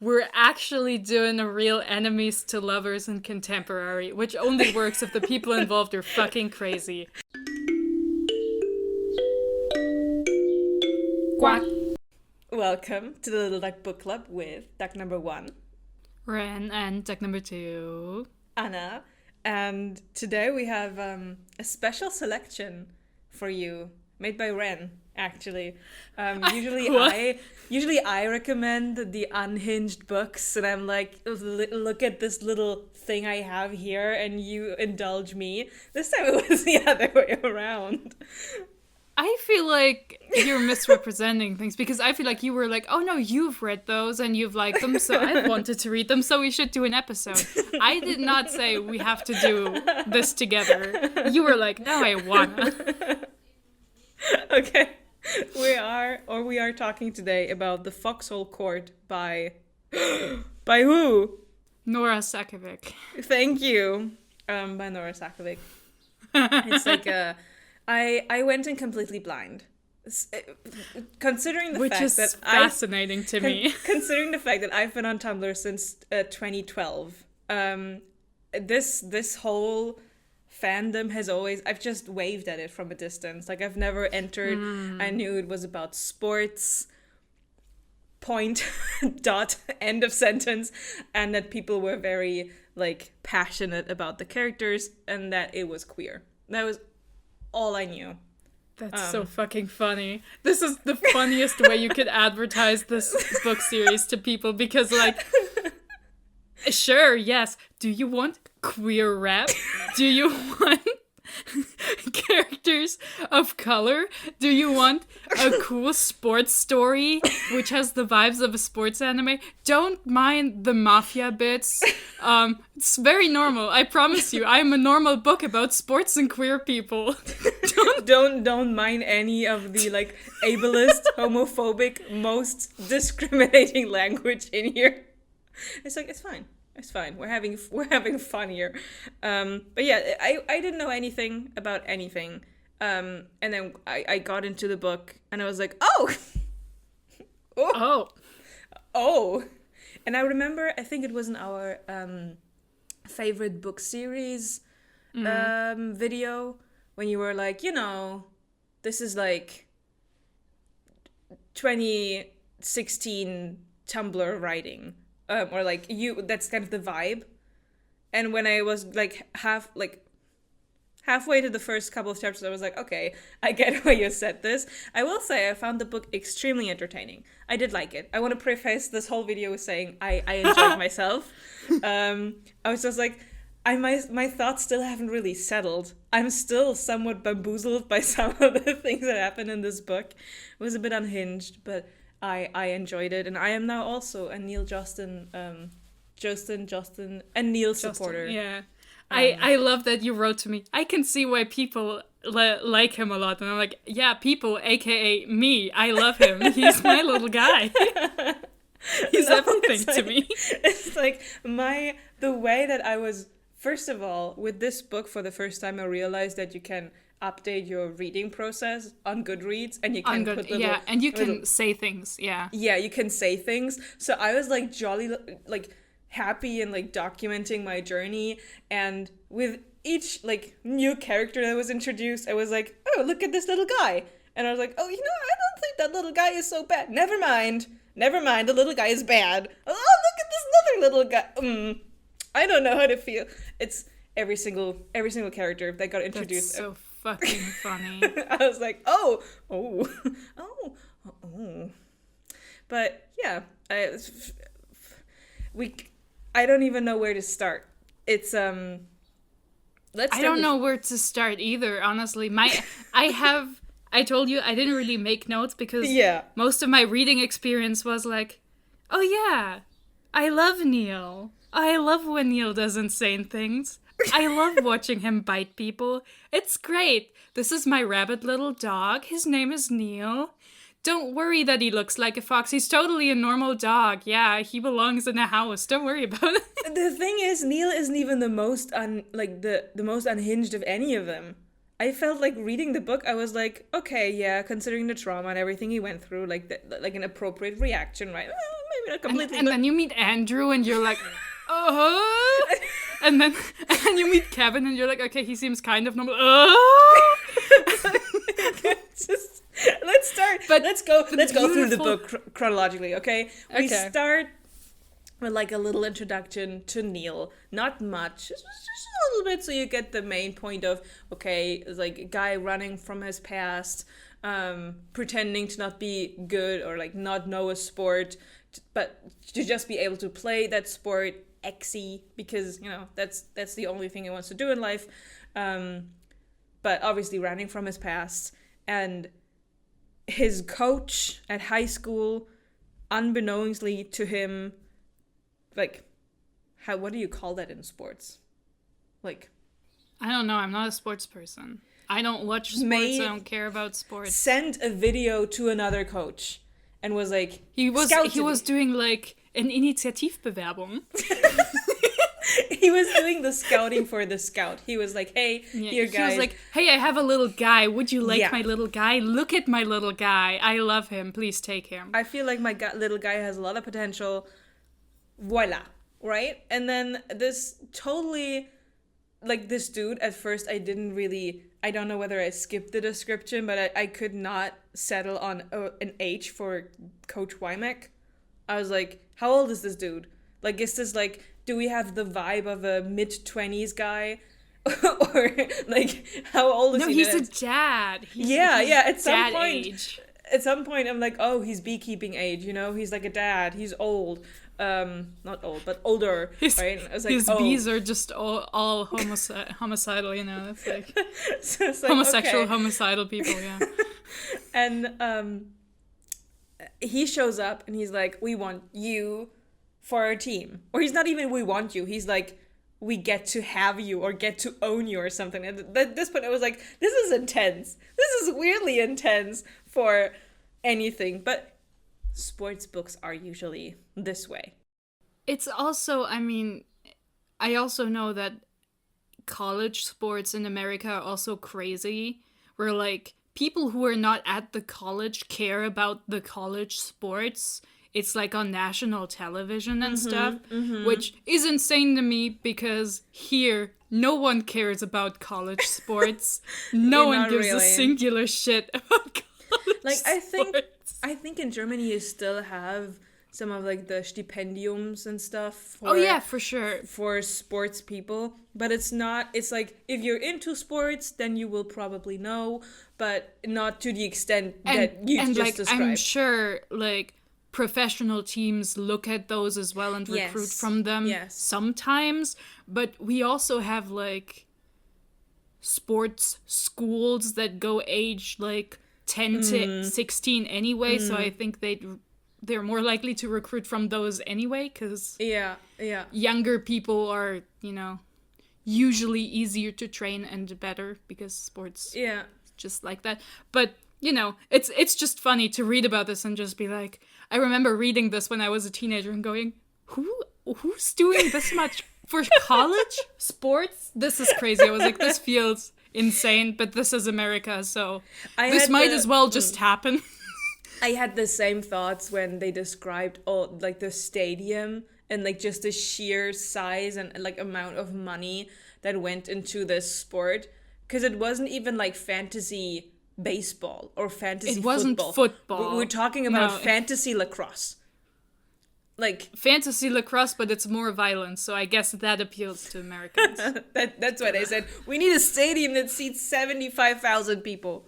we're actually doing a real enemies to lovers and contemporary, which only works if the people involved are fucking crazy. Quack. Welcome to the Little Duck Book Club with Duck number 1, Ren, and duck number 2, Anna. And today we have a special selection for you, made by Ren, actually. Usually I recommend the unhinged books, and I'm like, look at this little thing I have here, and you indulge me. This time it was the other way around. I feel like you're misrepresenting things, because I feel like you were like, oh no, you've read those and you've liked them, so I've wanted to read them, so we should do an episode. I did not say we have to do this together. You were like, no, I wanna. Okay. We are talking today about The Foxhole Court by who? Nora Sakavic. Thank you. By Nora Sakavic. It's like I went in completely blind. Considering the Which fact is that fascinating to me. Considering the fact that I've been on Tumblr since 2012, this whole fandom has always, I've just waved at it from a distance. Like, I've never entered. I knew it was about sports, point, dot, end of sentence, and that people were very, like, passionate about the characters, and that it was queer. That was all I knew. That's so fucking funny. This is the funniest way you could advertise this book series to people, because, like, sure, yes. Do you want queer rap? Do you want characters of color? Do you want a cool sports story which has the vibes of a sports anime? Don't mind the mafia bits. It's very normal. I promise you. I'm a normal book about sports and queer people. Don't mind any of the, like, ableist, homophobic, most discriminating language in here. It's like, it's fine. It's fine. We're having fun here. But yeah, I didn't know anything about anything. And then I got into the book and I was like, oh. And I remember, I think it was in our favorite book series video, when you were like, this is like 2016 Tumblr writing. Or like that's kind of the vibe. And when I was like halfway to the first couple of chapters, I was like, okay, I get why you said this. I will say I found the book extremely entertaining. I did like it. I want to preface this whole video with saying I enjoyed myself. I was just like, my thoughts still haven't really settled. I'm still somewhat bamboozled by some of the things that happened in this book. It was a bit unhinged, but I enjoyed it, and I am now also a Neil Justin and Neil supporter. Yeah, I love that you wrote to me. I can see why people like him a lot, and I'm like, yeah, people, aka me. I love him. He's my little guy. He's everything to me. It's like the way that I was. First of all, with this book, for the first time, I realized that you can update your reading process on Goodreads, and you can put little, and you can say things, yeah, you can say things. So I was like jolly, like happy, and like documenting my journey. And with each like new character that was introduced, I was like, oh, look at this little guy, and I was like, oh, I don't think that little guy is so bad. Never mind, the little guy is bad. Oh, look at this other little guy. I don't know how to feel. It's every single character that got introduced. That's so fucking funny. I was like, oh. But yeah, I don't even know where to start. It's I don't know where to start either, honestly. I told you I didn't really make notes because most of my reading experience was like, oh yeah, I love Neil. I love when Neil does insane things. I love watching him bite people. It's great. This is my rabbit little dog. His name is Neil. Don't worry that he looks like a fox. He's totally a normal dog. Yeah, he belongs in a house. Don't worry about it. The thing is, Neil isn't even the most the most unhinged of any of them. I felt like reading the book, I was like, okay, yeah, considering the trauma and everything he went through, like an appropriate reaction, right? maybe not completely. And then you meet Andrew and you're like, oh. And then you meet Kevin and you're like, okay, he seems kind of normal. Oh. Let's go through the book chronologically, okay? We start with like a little introduction to Neil. Not much, just a little bit, so you get the main point of, okay, it's like a guy running from his past, pretending to not be good or like not know a sport, but to just be able to play that sport exy because, you know, that's the only thing he wants to do in life. But obviously running from his past, and his coach at high school, unbeknownstly to him, like, what do you call that in sports? Like, I don't know. I'm not a sports person. I don't watch sports. I don't care about sports. Sent a video to another coach and was like, he was doing like an Initiativbewerbung. He was doing the scouting for the scout. He was like, hey, here, guys. He was like, hey, I have a little guy. Would you like my little guy? Look at my little guy. I love him. Please take him. I feel like my little guy has a lot of potential. Voila. Right? And then this totally, like, this dude, at first I don't know whether I skipped the description, but I could not settle on an age for Coach Wymack. I was like, how old is this dude? Like, is this like, do we have the vibe of a mid-20s guy? Or, like, how old is he? No, he's a dad. He's at some point, I'm like, oh, he's beekeeping age, you know? He's like a dad. He's old. Not old, but older, right? I was like, his bees are just all homicidal, you know? It's like, so it's like homosexual, homicidal people, yeah. And he shows up and he's like, we want you for our team. Or he's not even, we want you. He's like, we get to have you or get to own you or something. And at this point I was like, this is intense. This is weirdly intense for anything. But sports books are usually this way. It's also, I mean, I also know that college sports in America are also crazy. Where like people who are not at the college care about the college sports. It's like on national television and stuff, which is insane to me because here, no one cares about college sports. No one gives a singular shit about college sports. I think in Germany you still have some of like the stipendiums and stuff. For sure. For sports people. But it's like, if you're into sports, then you will probably know, but not to the extent that you just described. I'm sure, like, professional teams look at those as well and recruit from them sometimes, but we also have like sports schools that go age like 10 to 16 anyway, so I think they're more likely to recruit from those anyway, because younger people are, you know, usually easier to train and better because sports just like that. But you know, it's just funny to read about this and just be like, I remember reading this when I was a teenager and going, who's doing this much for college sports? This is crazy. I was like, this feels insane, but this is America, so this might as well just happen. I had the same thoughts when they described all like the stadium and like just the sheer size and like amount of money that went into this sport, because it wasn't even like fantasy baseball or fantasy football. It wasn't football. We're talking about fantasy lacrosse. Like fantasy lacrosse, but it's more violent, so I guess that appeals to Americans. That's what I said. We need a stadium that seats 75,000 people.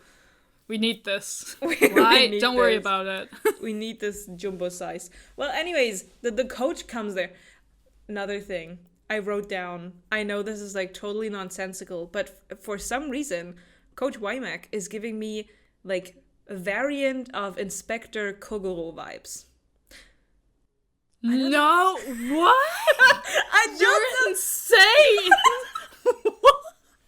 We need this. Right? Don't worry about it. We need this jumbo size. Well, anyways, the coach comes there. Another thing I wrote down. I know this is like totally nonsensical, but for some reason, Coach Wymack is giving me like a variant of Inspector Kogoro vibes. No, what? You're insane.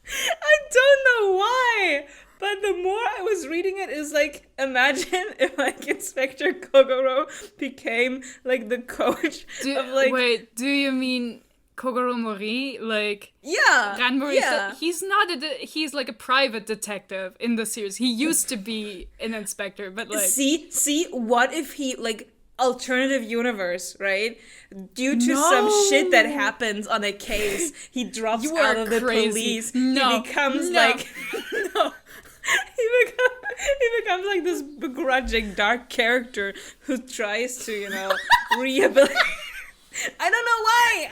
I don't know why, but the more I was reading it, is like, imagine if like Inspector Kogoro became like the coach of like. Wait, do you mean Kogoro Mori? Like, Ranmori? Yeah. He's not he's like a private detective in the series. He used to be an inspector, but like. See, what if he like. alternative universe, right? Due to some shit that happens on a case, he drops out of the police. He becomes like no. He becomes like this begrudging dark character who tries to, rehabilitate. I don't know why.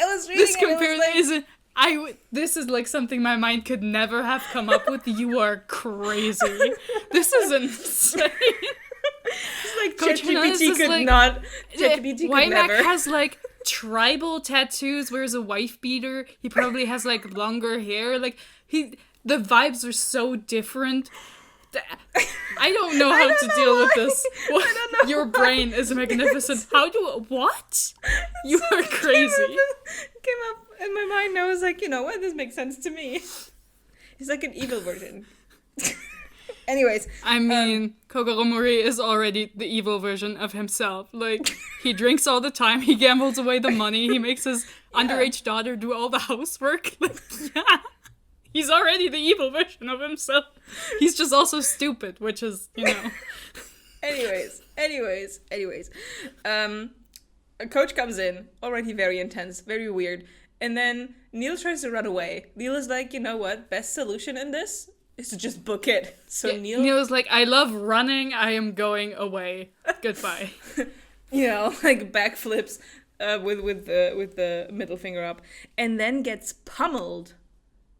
I was reading this comparison this is like something my mind could never have come up with. You are crazy. This is insane. It's like ChatGPT could like, not. ChatGPT could Wymack never. has like tribal tattoos, wears a wife beater. He probably has like longer hair. Like the vibes are so different. I don't know how to deal with this. Your brain is magnificent. What? You are crazy. Came up in my mind. I was like, you know what? This makes sense to me. He's like an evil version. Anyways. I mean, Kogoro is already the evil version of himself. Like, he drinks all the time. He gambles away the money. He makes his underage daughter do all the housework. Like, yeah. He's already the evil version of himself. He's just also stupid, which is, Anyways. A coach comes in, already very intense, very weird. And then Neil tries to run away. Neil is like, you know what? Best solution in this is to just book it. So yeah, Neil's like, I love running. I am going away. Goodbye. Like backflips with the middle finger up. And then gets pummeled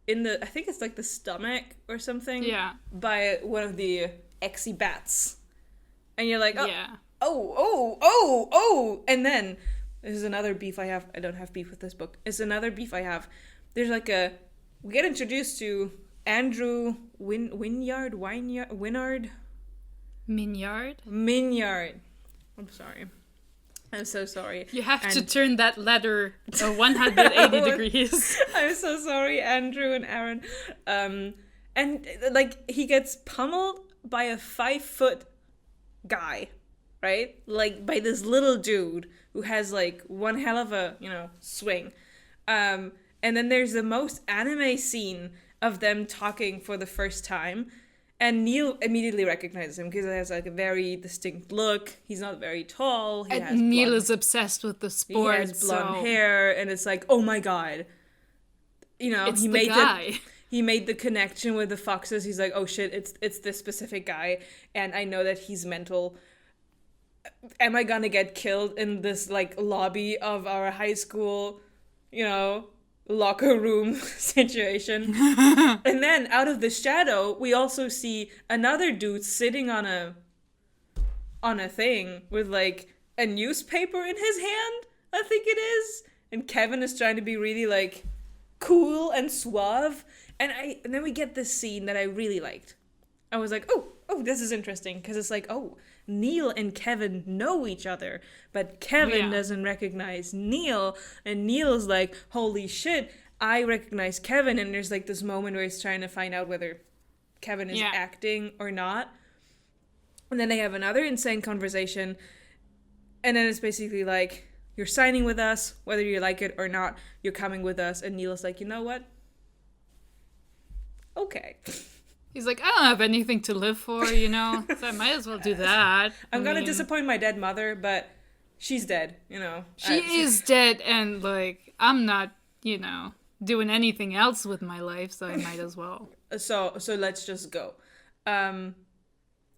I think it's like the stomach or something. Yeah. By one of the exy bats. And you're like, yeah. Oh. And then there's another beef I have. I don't have beef with this book. It's another beef I have. There's like we get introduced to Andrew Wynyard. Minyard. I'm sorry. I'm so sorry. You have to turn that letter 180 degrees. I'm so sorry, Andrew and Aaron. And like he gets pummeled by a 5-foot guy, right? Like by this little dude who has like one hell of a, swing. And then there's the most anime scene of them talking for the first time. And Neil immediately recognizes him because he has like a very distinct look. He's not very tall. Neil is obsessed with the sport. He has blonde hair, and it's like, oh my god. It's he the made guy. He made the connection with the foxes. He's like, oh shit, it's this specific guy, and I know that he's mental. Am I gonna get killed in this like lobby of our high school, locker room situation? And then out of the shadow we also see another dude sitting on a thing with like a newspaper in his hand, I think it is, and Kevin is trying to be really like cool and suave, and then we get this scene that I really liked. I was like, oh this is interesting, because it's like, oh, Neil and Kevin know each other, but Kevin doesn't recognize Neil, and Neil's like, holy shit, I recognize Kevin. And there's like this moment where he's trying to find out whether Kevin is acting or not, and then they have another insane conversation, and then it's basically like, you're signing with us whether you like it or not, you're coming with us. And Neil's like, you know what, okay. He's like, I don't have anything to live for, so I might as well do that. I'm going to disappoint my dead mother, but she's dead, She is dead, and, like, I'm not, doing anything else with my life, so I might as well. So let's just go. And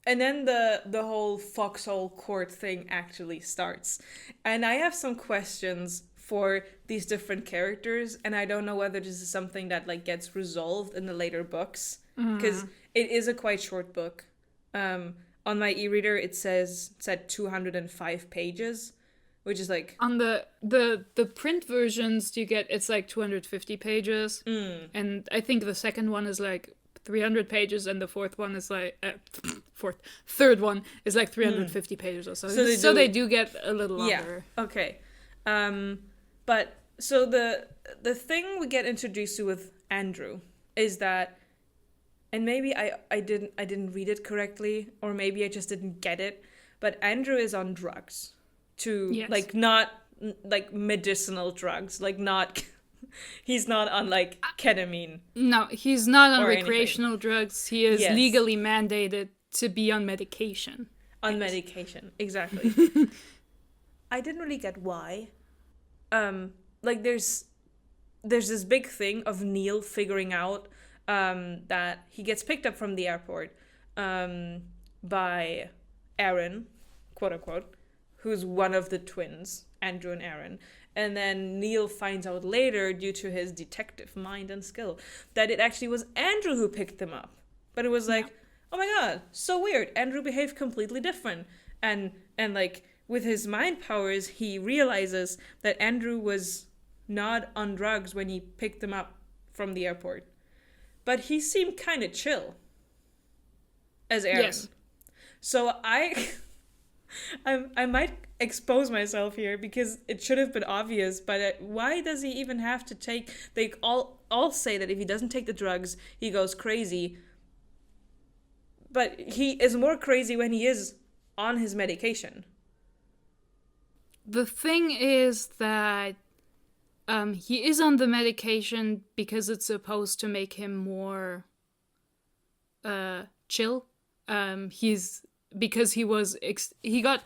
then the whole Foxhole Court thing actually starts. And I have some questions for these different characters, and I don't know whether this is something that, like, gets resolved in the later books. Because it is a quite short book. On my e-reader, it said 205 pages, which is like... On the print versions you get, it's like 250 pages. And I think the second one is like 300 pages, and the third one is like 350 pages or so. So they do get a little longer. Yeah, okay. But so the thing we get introduced to with Andrew is that, and maybe I didn't read it correctly, or maybe I just didn't get it, but Andrew is on drugs like not like medicinal drugs, like not he's not on like ketamine. No, he's not on recreational drugs. He is legally mandated to be on medication. On medication, exactly. I didn't really get why. Like there's this big thing of Neil figuring out that he gets picked up from the airport by Aaron, quote unquote, who's one of the twins, Andrew and Aaron. And then Neil finds out later, due to his detective mind and skill, that it actually was Andrew who picked them up. But it was like, oh my god, so weird. Andrew behaved completely different. And like, with his mind powers, he realizes that Andrew was not on drugs when he picked them up from the airport. But he seemed kind of chill as Aaron. Yes. So I might expose myself here because it should have been obvious, but why does he even have to take... They all say that if he doesn't take the drugs, he goes crazy. But he is more crazy when he is on his medication. The thing is that he is on the medication because it's supposed to make him more chill. Because he got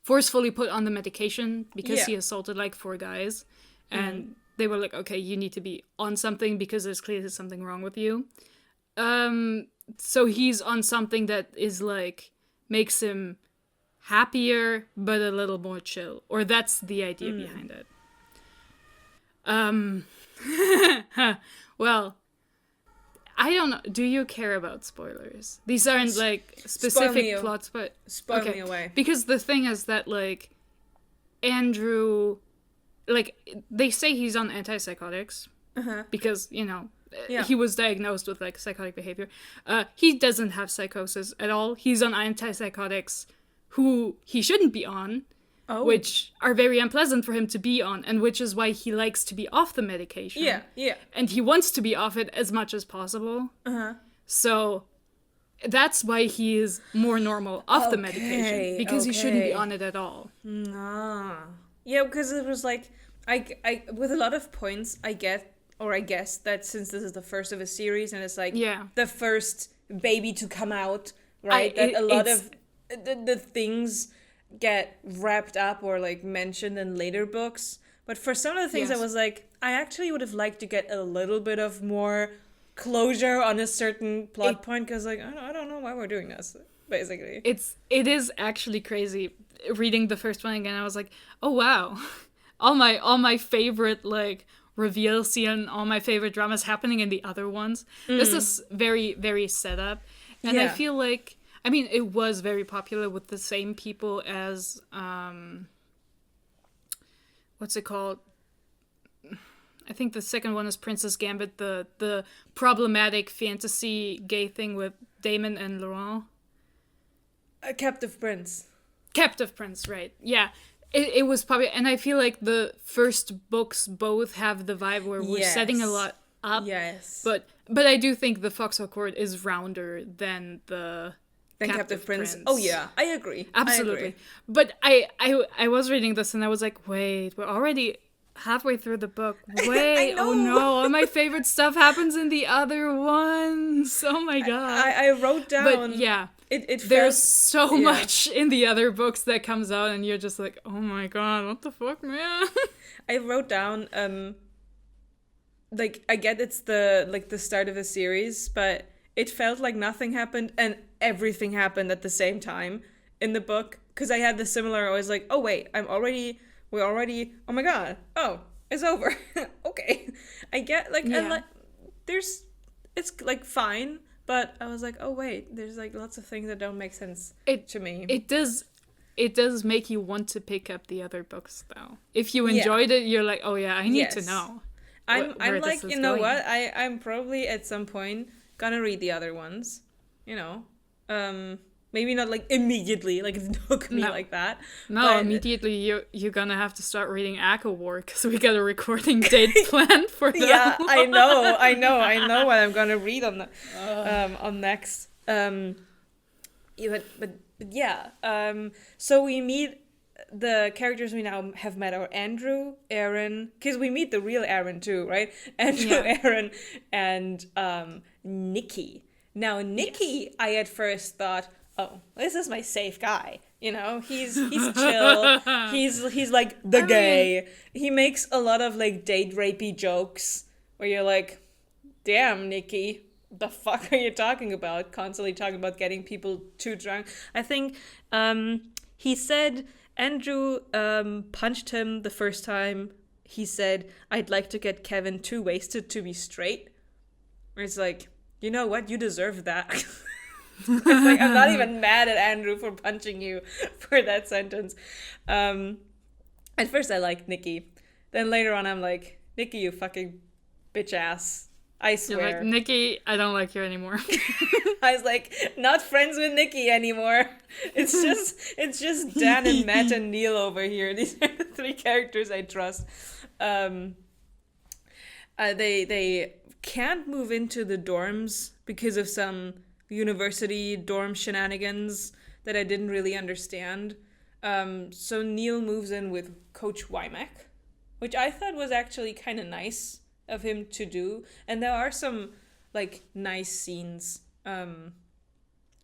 forcefully put on the medication because he assaulted like 4 guys, and they were like, okay, you need to be on something because there's clearly something wrong with you. So he's on something that is like makes him happier but a little more chill, or that's the idea behind it. Well, I don't know. Do you care about spoilers? These aren't like specific plots, but spoil me away. Because the thing is that like Andrew, like they say he's on antipsychotics because he was diagnosed with like psychotic behavior. He doesn't have psychosis at all. He's on antipsychotics who he shouldn't be on. Which are very unpleasant for him to be on, and which is why he likes to be off the medication. Yeah. And he wants to be off it as much as possible. So that's why he is more normal off the medication, because he shouldn't be on it at all. Yeah, because it was like, I with a lot of points, I guess that since this is the first of a series, and it's like the first baby to come out, right? That a lot of the things get wrapped up or like mentioned in later books. But for some of the things I was like, I actually would have liked to get a little bit of more closure on a certain plot point, because like I don't know why we're doing this, basically. It is actually crazy. Reading the first one again, I was like, oh wow, all my favorite like reveals and all my favorite dramas happening in the other ones. This is very, very set up, and I feel like, I mean, it was very popular with the same people as, what's it called? I think the second one is Princess Gambit, the problematic fantasy gay thing with Damon and Laurent. Captive Prince. Captive Prince, right. Yeah. It was probably, and I feel like the first books both have the vibe where we're setting a lot up. Yes. But I do think the Foxhole Court is rounder than the... Then Captive Prince. Oh yeah, I agree. Absolutely. I agree. But I was reading this and I was like, wait, we're already halfway through the book. Wait, oh no, all my favorite stuff happens in the other ones. Oh my god. I wrote down. But yeah, there's so much in the other books that comes out, and you're just like, oh my god, what the fuck, man? I wrote down like, I get it's the start of a series, but it felt like nothing happened and everything happened at the same time in the book, because I had the similar, I was like, oh wait, we're already, oh my god, oh, it's over. Okay. I get like, and like, it's like fine, but I was like, oh wait, there's like lots of things that don't make sense to me. It does make you want to pick up the other books though. If you enjoyed it, you're like, oh yeah, I need to know. I'm like, you know what, I'm probably at some point gonna read the other ones, maybe not like immediately, like it took me like that. No, but immediately you're gonna have to start reading Aqua War, because we got a recording date planned for that. Yeah, I know what I'm gonna read on next. So we meet the characters we now have met are Andrew, Aaron, because we meet the real Aaron too, right? Andrew, Aaron, and Nikki. Now, Nikki, I at first thought, oh, this is my safe guy. You know, he's chill. He's like the gay. He makes a lot of like date rapey jokes where you're like, damn, Nikki, the fuck are you talking about? Constantly talking about getting people too drunk. I think he said Andrew punched him the first time. He said, I'd like to get Kevin too wasted to be straight. Where it's like, you know what? You deserve that. It's like, I'm not even mad at Andrew for punching you for that sentence. At first I liked Nikki. Then later on I'm like, Nikki, you fucking bitch ass. I swear. You're like, Nikki, I don't like you anymore. I was like, not friends with Nikki anymore. It's just Dan and Matt and Neil over here. These are the three characters I trust. They can't move into the dorms because of some university dorm shenanigans that I didn't really understand. So Neil moves in with Coach Wymack, which I thought was actually kind of nice of him to do. And there are some like nice scenes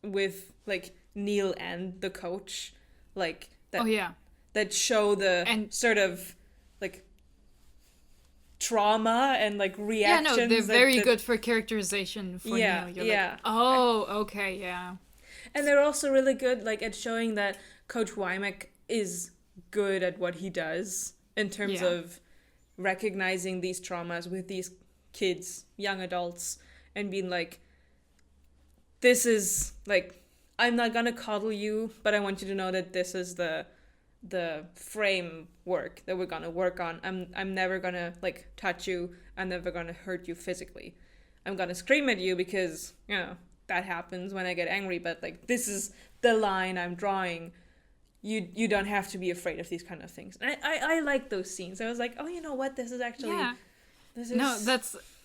with like Neil and the coach, like that. Oh yeah, that show the sort of like trauma and like reactions. Yeah, no, they're very good for characterization for Neil. You're yeah. Like, oh, okay, yeah. And they're also really good like at showing that Coach Wymack is good at what he does in terms of recognizing these traumas with these kids, young adults, and being like, this is like, I'm not gonna coddle you, but I want you to know that this is the framework that we're gonna work on. I'm never gonna like touch you. I'm never gonna hurt you physically. I'm gonna scream at you because, you know, that happens when I get angry, but like this is the line I'm drawing. You don't have to be afraid of these kind of things. And I like those scenes. I was like, oh, you know what? This is actually No,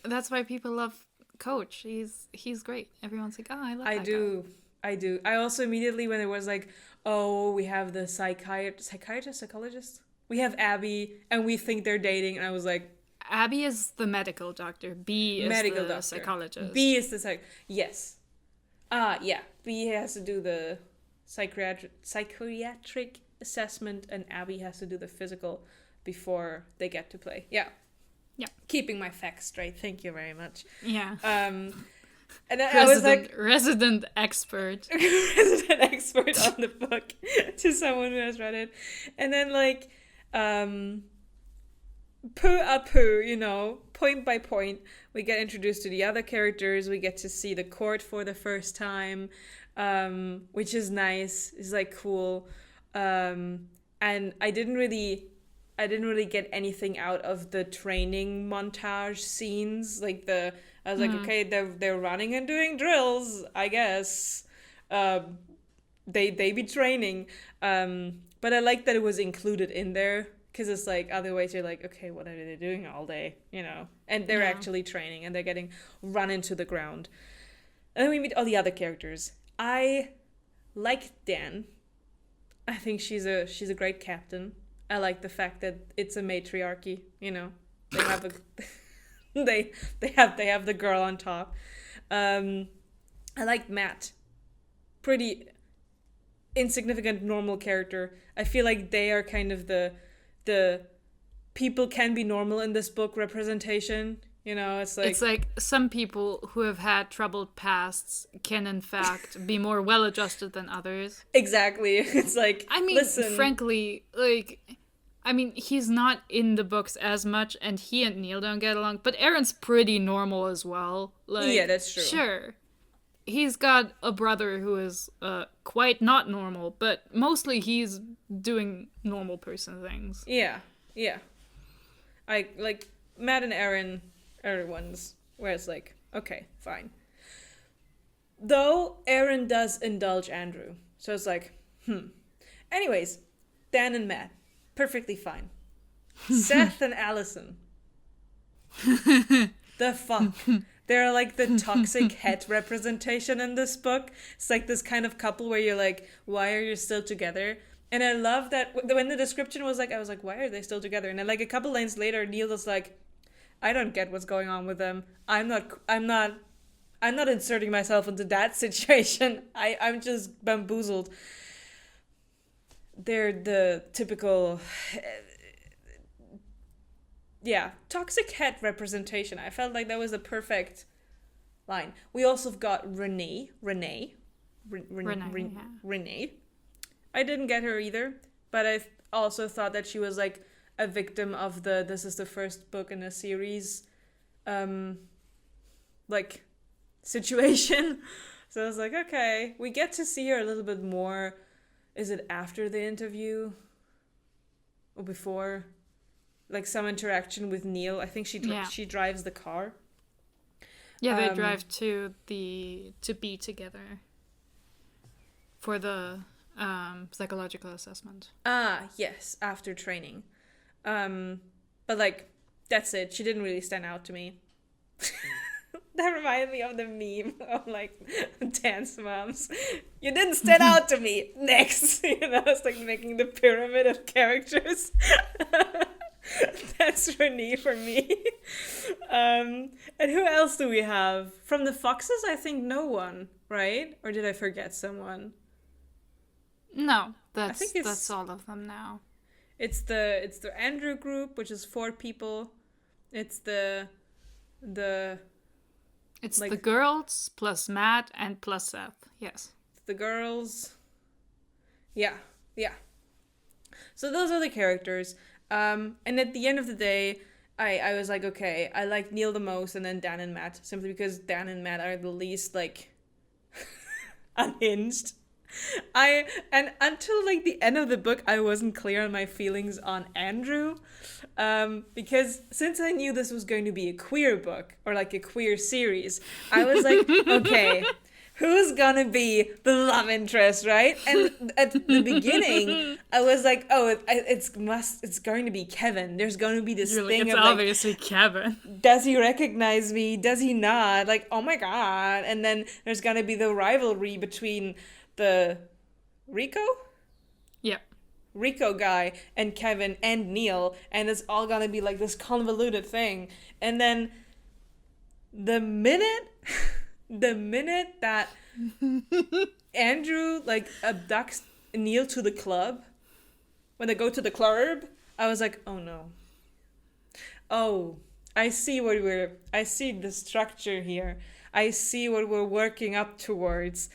that's why people love Coach. He's great. Everyone's like, oh, I love that I do. I also immediately, when it was like, oh, we have the psychologist. We have Abby, and we think they're dating, and I was like, Abby is the medical doctor. B is the psychologist. B is the yes. Yeah. B has to do the psychiatric assessment, and Abby has to do the physical before they get to play. Yeah. Keeping my facts straight. Thank you very much. Yeah. And I was like, resident expert on the book to someone who has read it, and then like, peu à peu, you know, point by point, we get introduced to the other characters. We get to see the court for the first time, which is nice. It's like cool, and I didn't really get anything out of the training montage scenes. Like I was like, okay, they're running and doing drills, I guess. They be training, but I like that it was included in there, because it's like otherwise you're like, okay, what are they doing all day, you know? And they're actually training, and they're getting run into the ground. And then we meet all the other characters. I like Dan. I think she's a great captain. I like the fact that it's a matriarchy, you know. They have a they have the girl on top. I like Matt. Pretty insignificant normal character. I feel like they are kind of the people can be normal in this book representation. You know, it's like some people who have had troubled pasts can in fact be more well adjusted than others. Exactly. It's like, I mean, listen. Frankly, like, I mean, he's not in the books as much, and he and Neil don't get along, but Aaron's pretty normal as well. Like, yeah, that's true. Sure. He's got a brother who is quite not normal, but mostly he's doing normal person things. Yeah. I like Matt and Aaron are ones where it's like, okay, fine. Though Aaron does indulge Andrew, so it's like, Anyways, Dan and Matt, perfectly fine. Seth and Allison. The fuck? They're like the toxic het representation in this book. It's like this kind of couple where you're like, why are you still together? And I love that when the description was like, I was like, why are they still together? And then like a couple lines later, Neil was like, I don't get what's going on with them. I'm not I'm not inserting myself into that situation. I'm just bamboozled. They're the typical, toxic het representation. I felt like that was the perfect line. We also got Renee. I didn't get her either, but I also thought that she was like a victim of this is the first book in a series, like situation. So I was like, okay, we get to see her a little bit more. Is it after the interview or before? Like some interaction with Neil. I think she drives the car. Yeah, they drive to be together for the psychological assessment. Yes, after training. But like, that's it. She didn't really stand out to me. That reminded me of the meme of like dance moms. You didn't stand out to me. Next, it's like making the pyramid of characters. That's Renee for me. And who else do we have from the Foxes? I think no one, right? Or did I forget someone? No, that's all of them now. It's the Andrew group, which is 4 people. It's the girls plus Matt and plus Seth. Yes. The girls. Yeah. So those are the characters. And at the end of the day, I was like, okay, I like Neil the most, and then Dan and Matt, simply because Dan and Matt are the least like unhinged. And until like the end of the book, I wasn't clear on my feelings on Andrew, because since I knew this was going to be a queer book or like a queer series, I was like, okay, who's gonna be the love interest, right? And at the beginning, I was like, oh, it's going to be Kevin. There's going to be this thing of obviously Kevin. Does he recognize me? Does he not? Like, oh my god! And then there's gonna be the rivalry between the Rico guy and Kevin and Neil, and it's all gonna be like this convoluted thing. And then the minute that Andrew like abducts Neil to the club, when they go to the club, I was like, oh no. Oh, I see the structure here. I see what we're working up towards.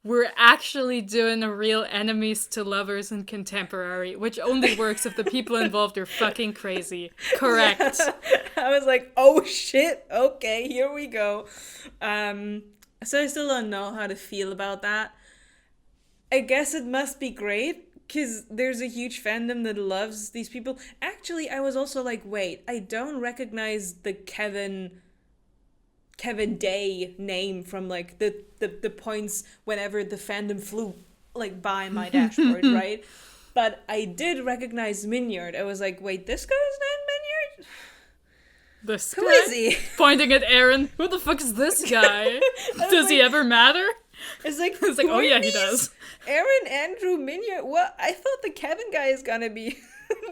We're actually doing a real enemies to lovers in contemporary, which only works if the people involved are fucking crazy. Correct. Yeah. I was like, oh shit, okay, here we go. So I still don't know how to feel about that. I guess it must be great, because there's a huge fandom that loves these people. Actually, I was also like, wait, I don't recognize the Kevin Day name from like the points whenever the fandom flew like by my dashboard, right? But I did recognize Minyard. I was like, wait, this guy's named Minyard? Who is he? Pointing at Aaron. Who the fuck is this guy? Does he ever matter? It's like oh yeah, he does. Aaron, Andrew, Minyard. What? I thought the Kevin guy is gonna be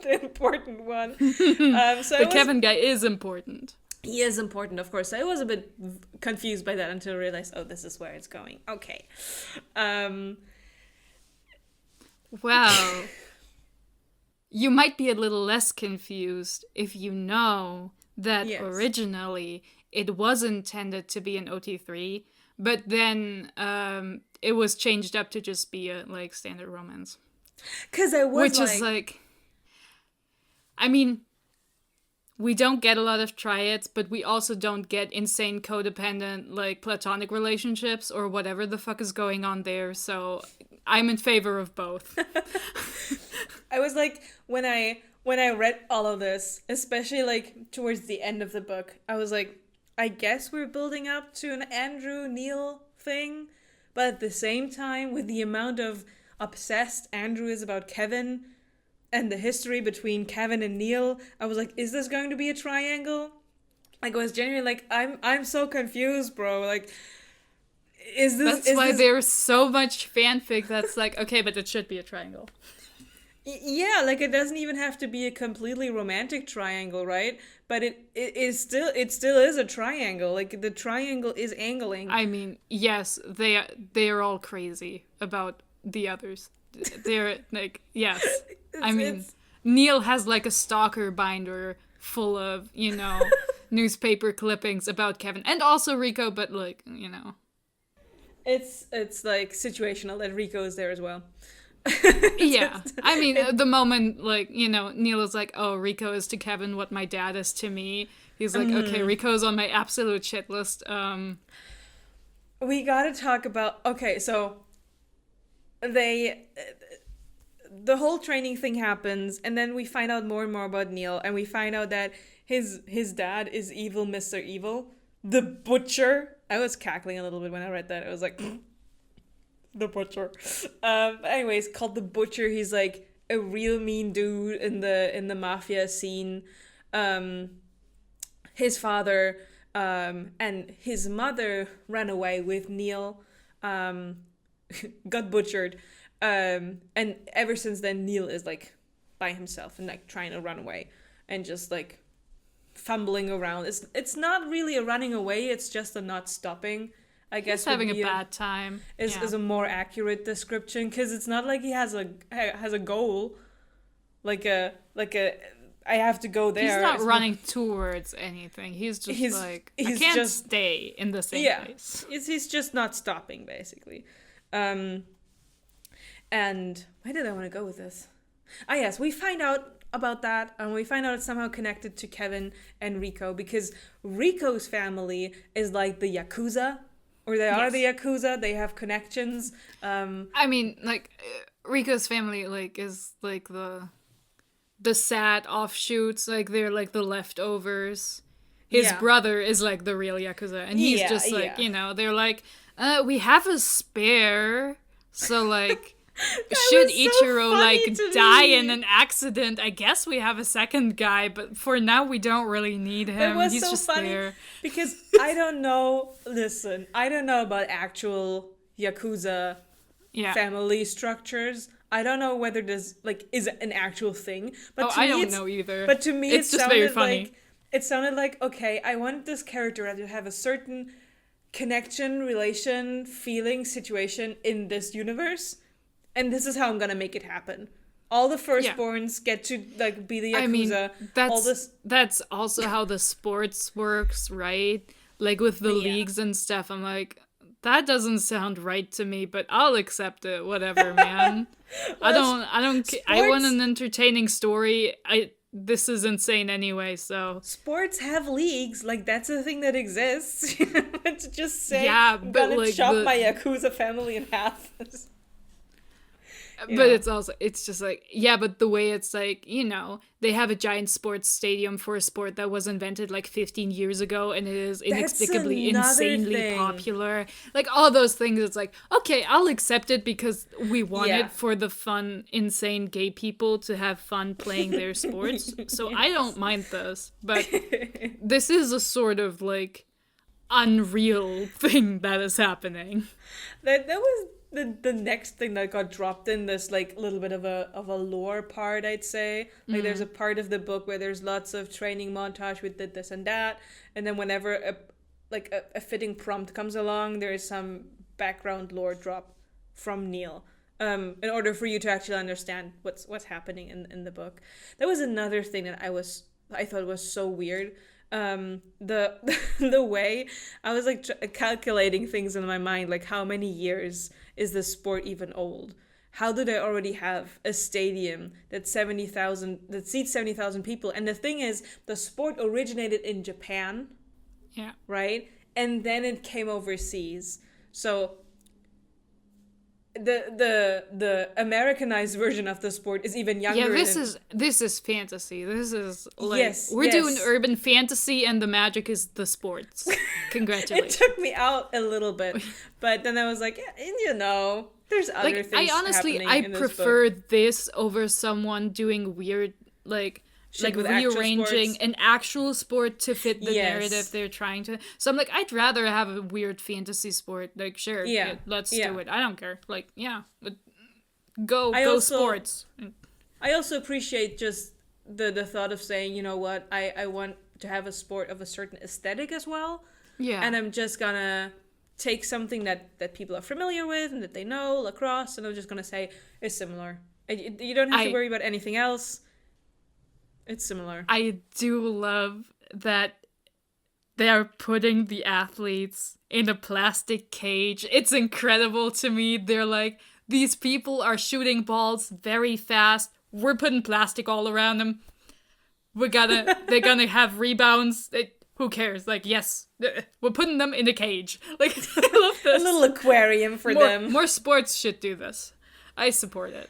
the important one. The Kevin guy is important. He is important, of course. So I was a bit confused by that until I realized, oh, this is where it's going. Okay. Well, you might be a little less confused if you know that originally it was intended to be an OT3, but then it was changed up to just be a like standard romance. Because I was Which is like, I mean, we don't get a lot of triads, but we also don't get insane codependent, like, platonic relationships or whatever the fuck is going on there, so I'm in favor of both. I was like, when I read all of this, especially, like, towards the end of the book, I was like, I guess we're building up to an Andrew Neil thing, but at the same time, with the amount of obsessed Andrew is about Kevin and the history between Kevin and Neil, I was like, is this going to be a triangle? Like, I was genuinely like, I'm so confused, bro. Like, That's why there's so much fanfic that's like, okay, but it should be a triangle. Yeah, like it doesn't even have to be a completely romantic triangle, right? But it still is a triangle. Like the triangle is angling. I mean, yes, they are all crazy about the others. They're like, yes. I mean, Neil has like a stalker binder full of, newspaper clippings about Kevin and also Rico, but like, It's like situational that Rico is there as well. Yeah. I mean, the moment, like, Neil is like, oh, Rico is to Kevin what my dad is to me. He's like, okay, Rico's on my absolute shit list. We gotta talk about, okay, so the whole training thing happens, and then we find out more and more about Neil, and we find out that his dad is evil Mr. Evil. The Butcher. I was cackling a little bit when I read that. I was like... The Butcher. Anyways, called The Butcher. He's like a real mean dude in the mafia scene. His father and his mother ran away with Neil. Got butchered. And ever since then, Neil is like by himself and like trying to run away and just like fumbling around. It's not really a running away. It's just a not stopping. I guess he's having a bad time. Is a more accurate description, because it's not like he has a goal, like a I have to go there. He's not running towards anything. He's just I can't stay in the same place. He's just not stopping, basically. And where did I want to go with this? Ah, yes, we find out about that, and we find out it's somehow connected to Kevin and Rico, because Rico's family is like the Yakuza. Or they are the Yakuza. They have connections. I mean, like, Rico's family, like, is, like, the sad offshoots. Like, they're, like, the leftovers. His brother is, like, the real Yakuza. And he's just, like, they're like, we have a spare. So, like... Should Ichiro die in an accident, I guess we have a second guy, but for now we don't really need him. It was He's so just funny there. Because I don't know about actual Yakuza family structures. I don't know whether this like is an actual thing. But I don't know either. But to me it's just very funny. It sounded like, okay, I want this character to have a certain connection, relation, feeling, situation in this universe. And this is how I'm gonna make it happen. All the firstborns get to like be the Yakuza. I mean, that's also how the sports works, right? Like with the leagues and stuff. I'm like, that doesn't sound right to me, but I'll accept it. Whatever, man. I want an entertaining story. This is insane anyway, so... Sports have leagues. Like, that's a thing that exists. To just say, I'm gonna chop my Yakuza family in half. But it's just like, but the way it's like, they have a giant sports stadium for a sport that was invented like 15 years ago and it is inexplicably insanely popular. Like all those things, it's like, okay, I'll accept it because we want it for the fun, insane gay people to have fun playing their sports. So I don't mind this. But this is a sort of like unreal thing that is happening. That was... The next thing that got dropped in this like little bit of a lore part, I'd say. Like there's a part of the book where there's lots of training montage with this and that, and then whenever a fitting prompt comes along, there is some background lore drop from Neil. In order for you to actually understand what's happening in the book. That was another thing that I thought was so weird. The way I was like calculating things in my mind, like how many years is this sport even old? How do they already have a stadium that seats 70,000 people? And the thing is, the sport originated in Japan, right? And then it came overseas. So the Americanized version of the sport is even younger. Yeah, this is fantasy. This is like we're doing urban fantasy, and the magic is the sports. Congratulations. It took me out a little bit, but then I was like, there's other things. I prefer this over someone doing weird rearranging an actual sport to fit the narrative they're trying to. So I'm like, I'd rather have a weird fantasy sport. Like, sure, let's do it. I don't care. Like, go sports. I also appreciate just the thought of saying, you know what, I want to have a sport of a certain aesthetic as well. Yeah. And I'm just gonna take something that people are familiar with and that they know, lacrosse, and I'm just gonna say it's similar. You don't have to worry about anything else. It's similar. I do love that they are putting the athletes in a plastic cage. It's incredible to me. They're like, these people are shooting balls very fast. We're putting plastic all around them. They're gonna have rebounds. Who cares? Like, yes, we're putting them in a cage. Like, I love this. A little aquarium for them. More sports should do this. I support it.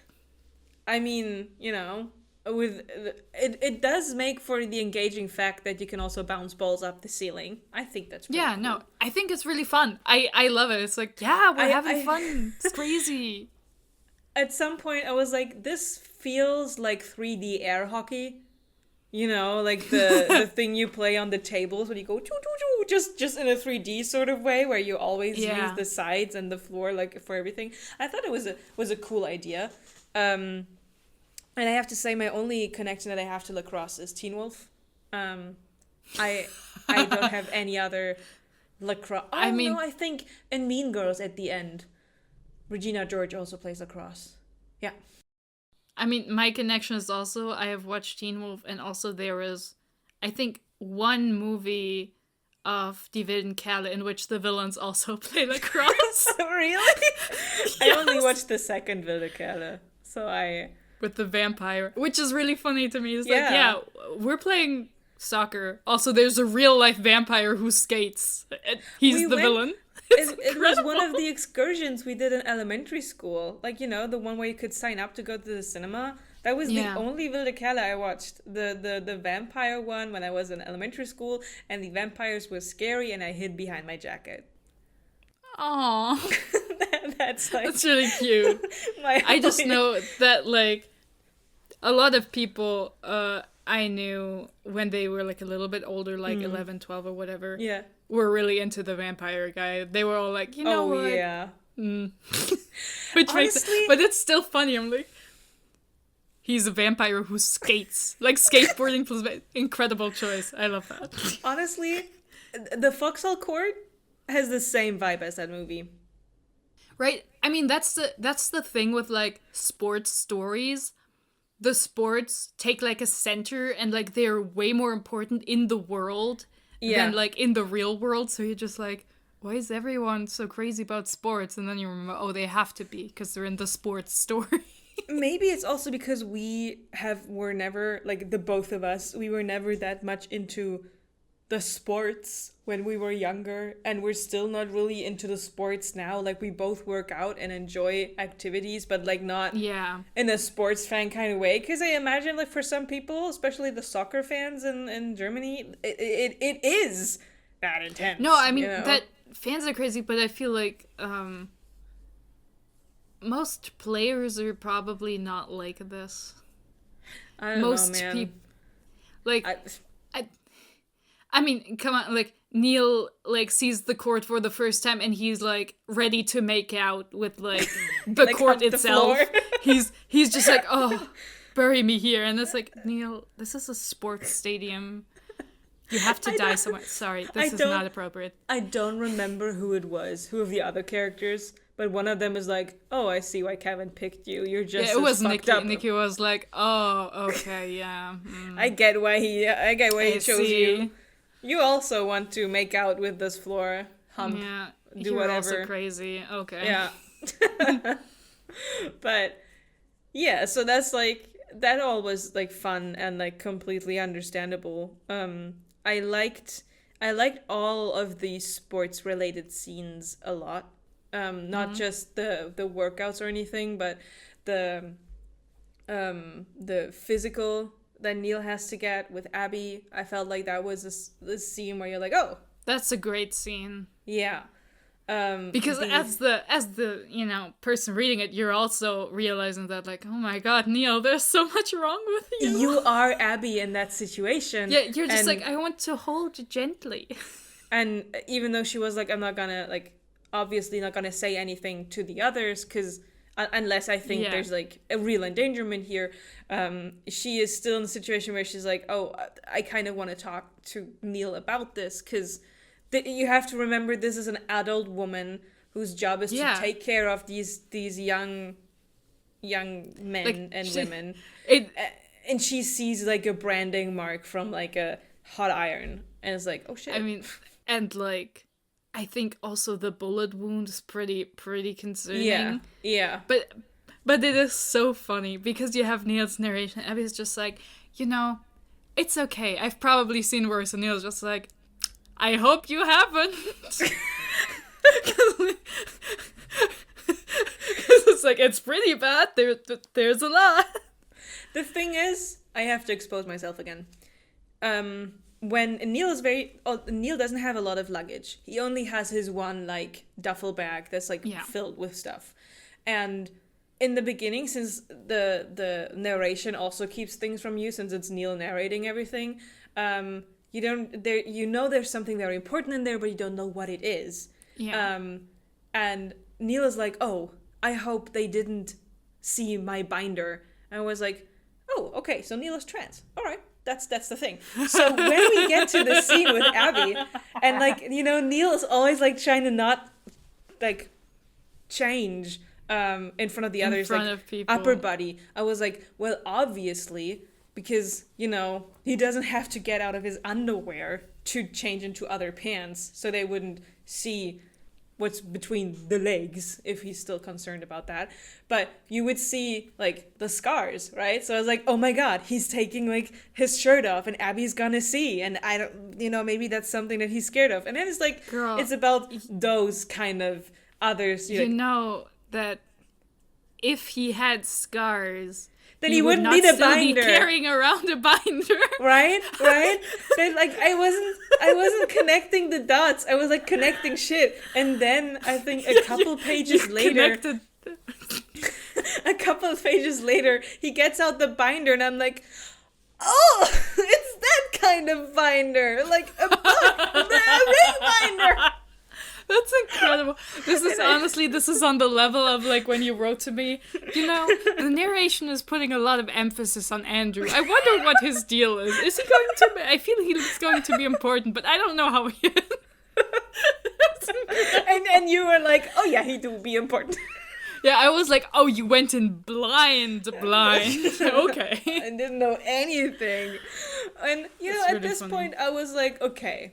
I mean, you know, it does make for the engaging fact that you can also bounce balls up the ceiling. I think that's really cool. No, I think it's really fun. I love it. It's like, yeah, we're having fun. It's crazy. At some point, I was like, this feels like 3D air hockey. You know, like the thing you play on the tables when you go just in a 3D sort of way where you always use the sides and the floor like for everything. I thought it was a cool idea. And I have to say, my only connection that I have to lacrosse is Teen Wolf. I don't have any other lacrosse. I think in Mean Girls at the end, Regina George also plays lacrosse. Yeah. I mean, my connection is also, I have watched Teen Wolf, and also there is, I think, one movie of Die Wilden Kerle in which the villains also play lacrosse. Really? Yes. I only watched the second Wilde Kerle, so with the vampire, which is really funny to me. It's like, we're playing soccer. Also, there's a real-life vampire who skates. He's the villain. It was one of the excursions we did in elementary school. Like, you know, the one where you could sign up to go to the cinema. That was the only Wilde Kerle I watched. The vampire one when I was in elementary school, and the vampires were scary and I hid behind my jacket. Aww. That's really cute. I just know that, like, a lot of people I knew when they were, like, a little bit older, like 11, 12 or whatever. Yeah. Were really into the vampire guy. They were all like, you know what? Yeah. Which makes it, but it's still funny. I'm like, he's a vampire who skates. Like, skateboarding plus incredible choice. I love that. Honestly, the Foxhole Court has the same vibe as that movie. Right? I mean, that's the thing with, like, sports stories. The sports take, like, a center and, like, they're way more important in the world than, like, in the real world. So you're just like, why is everyone so crazy about sports? And then you remember, oh, they have to be because they're in the sports story. Maybe it's also because were never, like, the both of us, we were never that much into the sports when we were younger, and we're still not really into the sports now. Like, we both work out and enjoy activities, but, like, not in a sports fan kind of way. Because I imagine, like, for some people, especially the soccer fans in Germany, it is that intense. No, I mean, that fans are crazy, but I feel like most players are probably not like this. I don't know, man. Like, I mean, come on, like, Neil, like, sees the court for the first time and he's, like, ready to make out with, like, the like court itself. He's just like, oh, bury me here. And it's like, Neil, this is a sports stadium. You have to die somewhere. Sorry, this is not appropriate. I don't remember who of the other characters, but one of them is like, oh, I see why Kevin picked you. You're just it was Nikki. Up. Nikki was like, oh, okay, yeah. I get why he chose you. You also want to make out with this floor hump. Yeah, do you're whatever. Also crazy. Okay. Yeah. But yeah, so that's like that all was like fun and like completely understandable. I liked all of the sports related scenes a lot. Not just the workouts or anything, but the physical that Neil has to get with Abby. I felt like that was this scene where you're like, oh, that's a great scene. Yeah. Because as the you know person reading it, you're also realizing that like, oh my god, Neil, there's so much wrong with you. You are Abby in that situation. Yeah, you're just like, I want to hold you gently. And even though she was like, I'm not gonna like, obviously not gonna say anything to the others, because unless I think there's like a real endangerment here. She is still in a situation where she's like, oh, I kind of want to talk to Neil about this, because you have to remember this is an adult woman whose job is to take care of these young men like, and women. And she sees like a branding mark from like a hot iron, and it's like, oh shit. I mean, and like, I think also the bullet wound is pretty concerning. Yeah. But it is so funny because you have Neil's narration. Abby's just like, it's okay. I've probably seen worse. And Neil's just like, I hope you haven't. Because it's like, it's pretty bad. There's a lot. The thing is, I have to expose myself again. When Neil Neil doesn't have a lot of luggage. He only has his one like duffel bag that's like filled with stuff. And in the beginning, since the narration also keeps things from you, since it's Neil narrating everything, there's something very important in there, but you don't know what it is. Yeah. And Neil is like, oh, I hope they didn't see my binder. And I was like, oh, okay, so Neil is trans. All right, that's the thing. So when we get to the scene with Abby, and like, Neil is always like trying to not like change in front of the others, like upper body. I was like, well, obviously, because he doesn't have to get out of his underwear to change into other pants, so they wouldn't see what's between the legs, if he's still concerned about that. But you would see like the scars, right? So I was like, oh my god, he's taking like his shirt off and Abby's gonna see, and I don't, maybe that's something that he's scared of. And then it's like, girl, it's about those kind of others. That if he had scars, then he wouldn't need a binder. Be carrying around a binder, right? But like I wasn't connecting the dots. I was like connecting shit, and then I think a couple pages later, he gets out the binder, and I'm like, oh, it's that kind of binder, like a ring binder. That's incredible. This is on the level of like when you wrote to me, the narration is putting a lot of emphasis on Andrew. I wonder what his deal is. Is he going to be, I feel he's going to be important, but I don't know how he is. and you were like, oh yeah, he do be important. Yeah, I was like, oh, you went in blind. Okay. I didn't know anything. And at this point I was like, okay,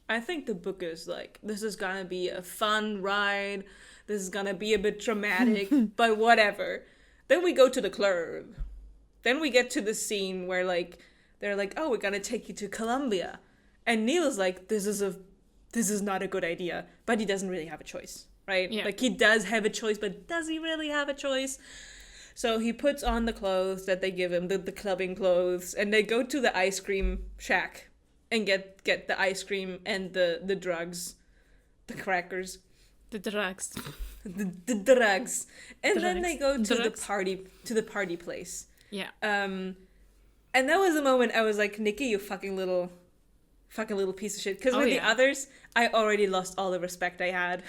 I think the book is like, this is gonna be a fun ride. This is gonna be a bit traumatic, but whatever. Then we go to the club. Then we get to the scene where like they're like, oh, we're gonna take you to Colombia, and Neil is like, this is not a good idea, but he doesn't really have a choice, right? Yeah. Like he does have a choice, but does he really have a choice? So he puts on the clothes that they give him, the clubbing clothes, and they go to the ice cream shack and get the ice cream and the drugs, the crackers. The drugs. The drugs. And then they go to the party place. Yeah. And that was the moment I was like, Nikki, you fucking little piece of shit. Because with the others, I already lost all the respect I had.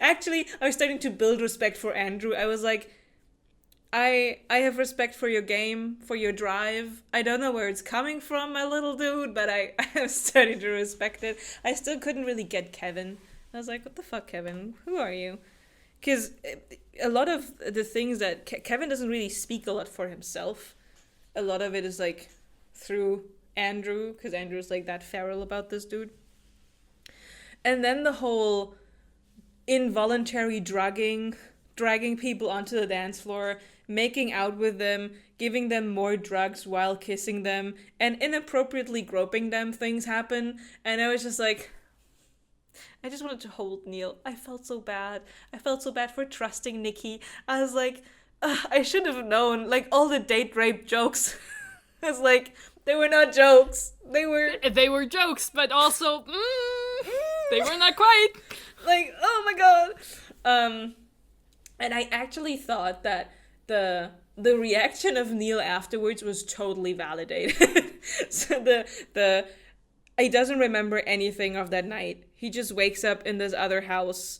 Actually, I was starting to build respect for Andrew. I was like, I have respect for your game, for your drive. I don't know where it's coming from, my little dude, but I am starting to respect it. I still couldn't really get Kevin. I was like, what the fuck, Kevin? Who are you? Because a lot of the things that Kevin doesn't really speak a lot for himself. A lot of it is like through Andrew, because Andrew's like that feral about this dude. And then the whole involuntary dragging people onto the dance floor, making out with them, giving them more drugs while kissing them, and inappropriately groping them things happen. And I was just like, I just wanted to hold Neil. I felt so bad. I felt so bad for trusting Nikki. I was like, I should have known. Like, all the date rape jokes. I was like, they were not jokes. They were jokes, but also, they were not quite. Like, oh my god. And I actually thought that the reaction of Neil afterwards was totally validated. So he doesn't remember anything of that night. He just wakes up in this other house.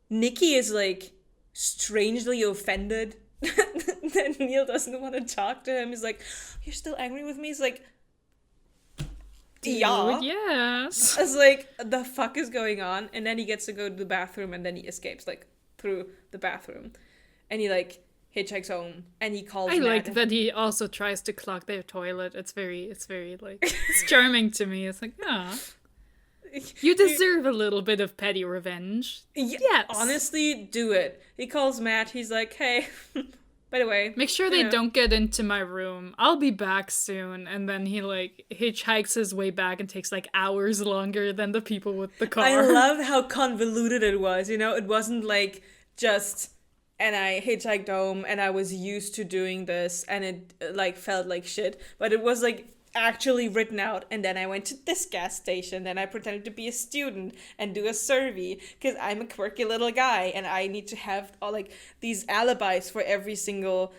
Nikki is like strangely offended that Neil doesn't want to talk to him. He's like, "You're still angry with me?" He's like, "Yeah." Yes. I was like, the fuck is going on? And then he gets to go to the bathroom, and then he escapes like through the bathroom, and he like hitchhikes home, and he calls I Matt. like that he also tries to clog their toilet. It's very like, it's charming to me. It's like, ah, you deserve a little bit of petty revenge. Yes. Honestly, do it. He calls Matt. He's like, "Hey, by the way, make sure they don't get into my room. I'll be back soon." And then he like hitchhikes his way back and takes like hours longer than the people with the car. I love how convoluted it was. You know, it wasn't like just, and I hitchhiked home and I was used to doing this and it like felt like shit, but it was like actually written out. And then I went to this gas station, then I pretended to be a student and do a survey because I'm a quirky little guy and I need to have all like these alibis for every single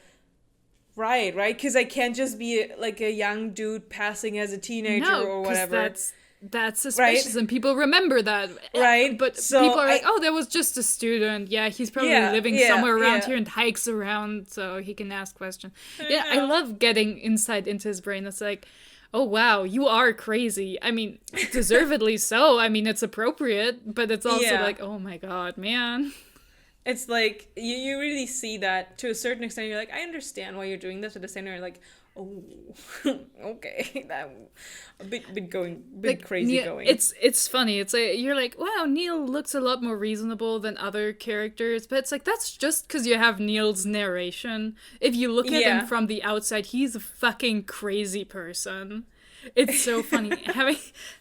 right, because I can't just be like a young dude passing as a teenager or whatever. That's suspicious, and people remember that, right? But so people are like, "Oh, that was just a student. Yeah, he's probably living somewhere around here and hikes around, so he can ask questions." Yeah, I love getting insight into his brain. It's like, oh wow, you are crazy. I mean, deservedly so. I mean, it's appropriate, but it's also like, oh my god, man. It's like you really see that to a certain extent. You're like, I understand why you're doing this. At the same time, you're like, oh, okay, that a bit like, crazy going. It's funny. It's like you're like, wow, Neil looks a lot more reasonable than other characters, but it's like that's just because you have Neil's narration. If you look at him from the outside, he's a fucking crazy person. It's so funny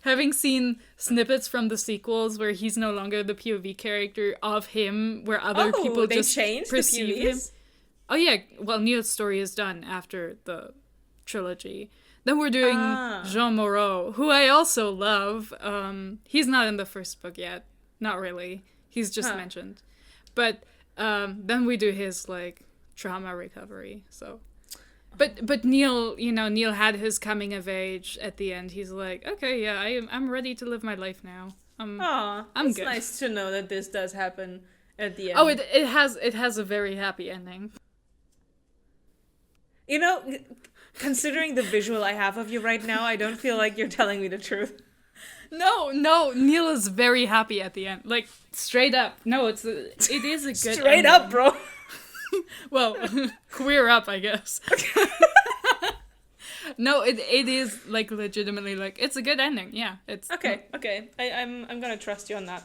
having seen snippets from the sequels where he's no longer the POV character of him, where other people just perceive him. Oh yeah, well, Neil's story is done after the trilogy. Then we're doing Jean Moreau, who I also love. He's not in the first book yet, not really. He's just mentioned, but then we do his like trauma recovery. So. But Neil, Neil had his coming of age at the end. He's like, okay, yeah, I'm ready to live my life now. I'm it's good. Nice to know that this does happen at the end. Oh, it has a very happy ending. You know, considering the visual I have of you right now, I don't feel like you're telling me the truth. No, Neil is very happy at the end. Like straight up. No, it is a good straight ending. Up, bro. Well, queer up, I guess. No, it is like legitimately like it's a good ending. Yeah, it's okay. I'm gonna trust you on that.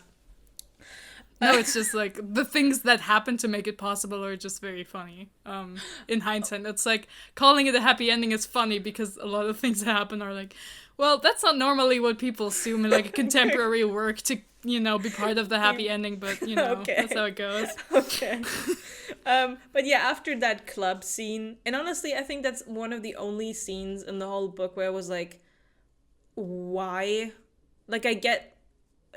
No, it's just like the things that happen to make it possible are just very funny. In hindsight, it's like calling it a happy ending is funny because a lot of things that happen are like, well, that's not normally what people assume in like a contemporary work to be part of the happy ending, but that's how it goes. Okay. But yeah, after that club scene, and honestly, I think that's one of the only scenes in the whole book where I was like, why? Like, I get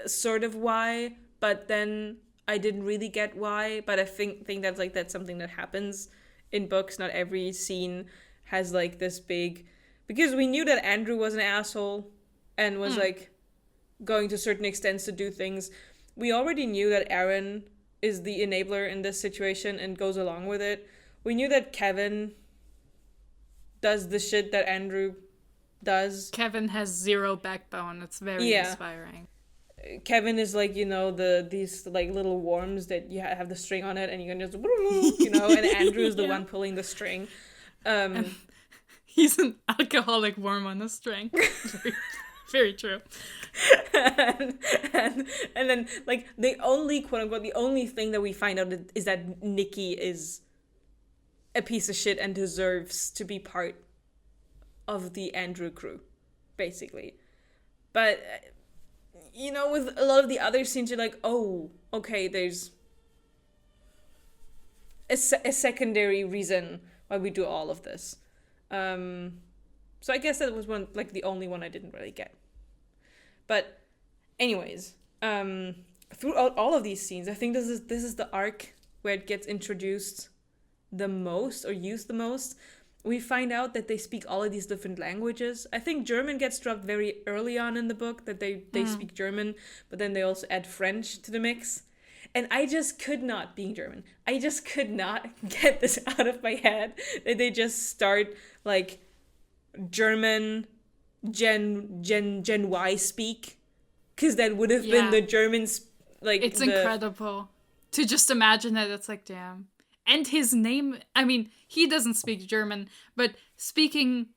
sort of why, but then I didn't really get why. But I think that's something that happens in books. Not every scene has like this big, because we knew that Andrew was an asshole and was like going to certain extents to do things. We already knew that Aaron is the enabler in this situation and goes along with it. We knew that Kevin does the shit that Andrew does. Kevin has zero backbone. It's very inspiring. Kevin is like, these like little worms that you have the string on it and you can just, and Andrew is the one pulling the string. And he's an alcoholic worm on a string. Very true. and then like the only quote unquote the only thing that we find out is that Nikki is a piece of shit and deserves to be part of the Andrew crew, basically. But with a lot of the other scenes, you're like, oh, okay, there's a secondary reason why we do all of this. So I guess that was the only one I didn't really get. But anyways, throughout all of these scenes, I think this is the arc where it gets introduced the most or used the most. We find out that they speak all of these different languages. I think German gets dropped very early on in the book, that they speak German, but then they also add French to the mix. And I just could not, being German, I just could not get this out of my head that they just start like German Gen Y speak, because that would have been the Germans. Like, it's incredible to just imagine that. It's like, damn. And his name, I mean, he doesn't speak German, but speaking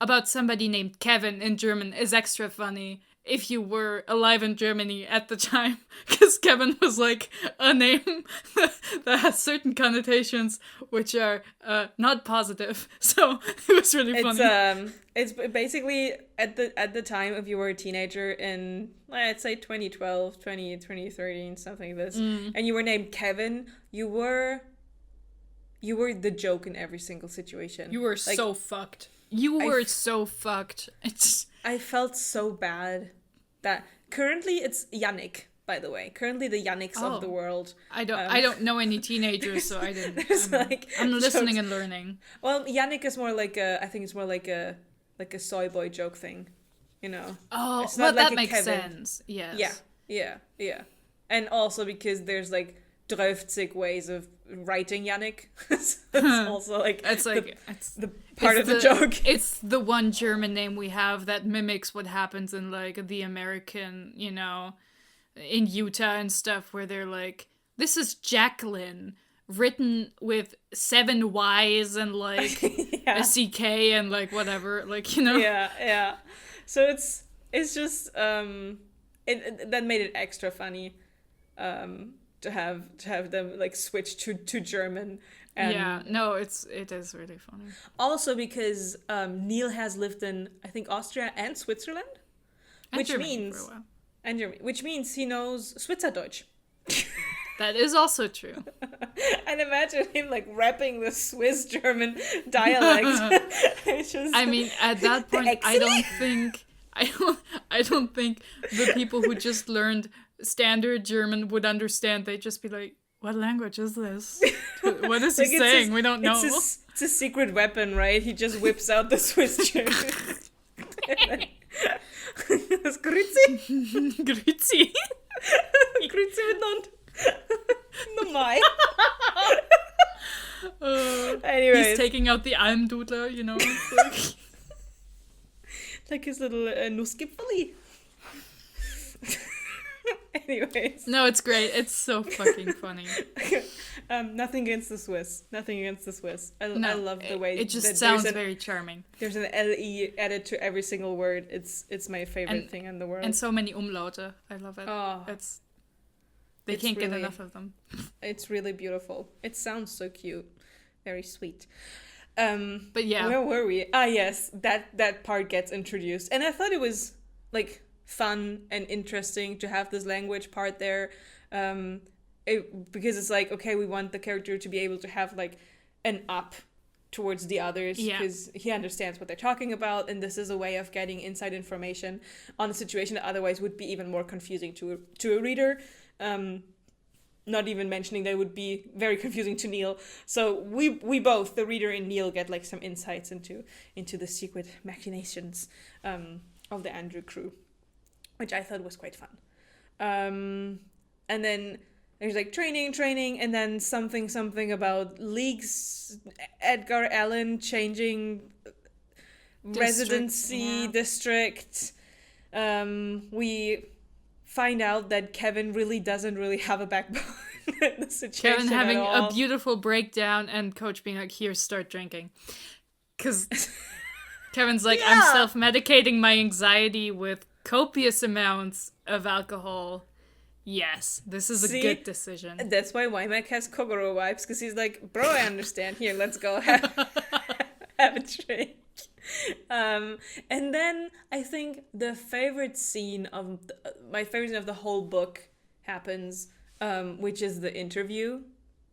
about somebody named Kevin in German is extra funny if you were alive in Germany at the time, because Kevin was like a name that has certain connotations which are not positive. So it was really funny. It's basically at the time, if you were a teenager in, let's say 2012, 2013, something like this, and you were named Kevin, you were the joke in every single situation. You were like, so fucked. You were so fucked. I felt so bad that currently it's Yannick, by the way. Currently the Yannicks of the world. I don't know any teenagers, so I didn't. I'm listening jokes. And learning. Well, Yannick is more like I think it's more like a soy boy joke thing, you know. Oh, well, that makes sense. Yes. Yeah. And also because there's like 12 ways of writing Yannick. So it's also like it's the part of the joke. It's the one German name we have that mimics what happens in like the American, you know, in Utah and stuff, where they're like, this is Jacqueline, written with 7 Y's and like a CK and like whatever, like, you know. Yeah. So it's just that made it extra funny. To have them like switch to German. And it is really funny. Also because Neil has lived in, I think, Austria and Switzerland, which means he knows Schweizerdeutsch. That is also true. And imagine him like rapping the Swiss German dialect. I mean, at that point, I don't think the people who just learned standard German would understand. They'd just be like, what language is this? What is he saying? We don't know. It's a secret weapon, right? He just whips out the Swiss German. Grüezi. Grüezi. Grüezi miteinander. Normal. Anyways. He's taking out the Almdudler, you know. Like his little Nussgipfeli. Anyways. No, it's great. It's so fucking funny. Nothing against the Swiss. I love the way it just sounds very charming. There's an LE added to every single word. It's my favorite thing in the world. And so many umlaute. I love it. Oh, they can't get enough of them. It's really beautiful. It sounds so cute. Very sweet. But yeah. Where were we? Yes, that part gets introduced. And I thought it was like fun and interesting to have this language part there, because it's like, okay, we want the character to be able to have like an up towards the others, because he understands what they're talking about, and this is a way of getting inside information on a situation that otherwise would be even more confusing to a reader, not even mentioning that it would be very confusing to Neil. So we both, the reader and Neil, get like some insights into the secret machinations of the Andrew crew, which I thought was quite fun. And then there's like training, and then something about leagues, Edgar Allan changing residency district. We find out that Kevin really doesn't have a backbone in the situation. Kevin having a beautiful breakdown and Coach being like, here, start drinking. Because Kevin's like, I'm self-medicating my anxiety with copious amounts of alcohol. Yes, this is a good decision. That's why Wymack has Kogoro vibes, because he's like, bro, I understand. Here, let's go have a drink. And then I think my favorite scene of the whole book happens, which is the interview.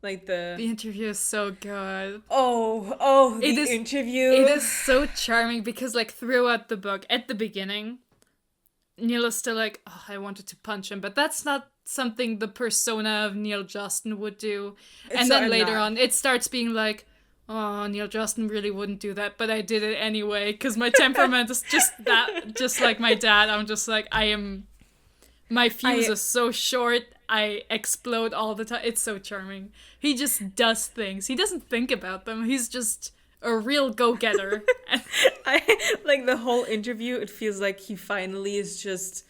Like the interview is so good. The interview. It is so charming because like throughout the book, at the beginning, Neil is still like, oh, I wanted to punch him, but that's not something the persona of Neil Justin would do. And then later on, it starts being like, oh, Neil Justin really wouldn't do that, but I did it anyway, because my temperament is just like my dad. I'm just like, my fuse is so short, I explode all the time. It's so charming. He just does things. He doesn't think about them. He's just a real go-getter. I like the whole interview. It feels like he finally is just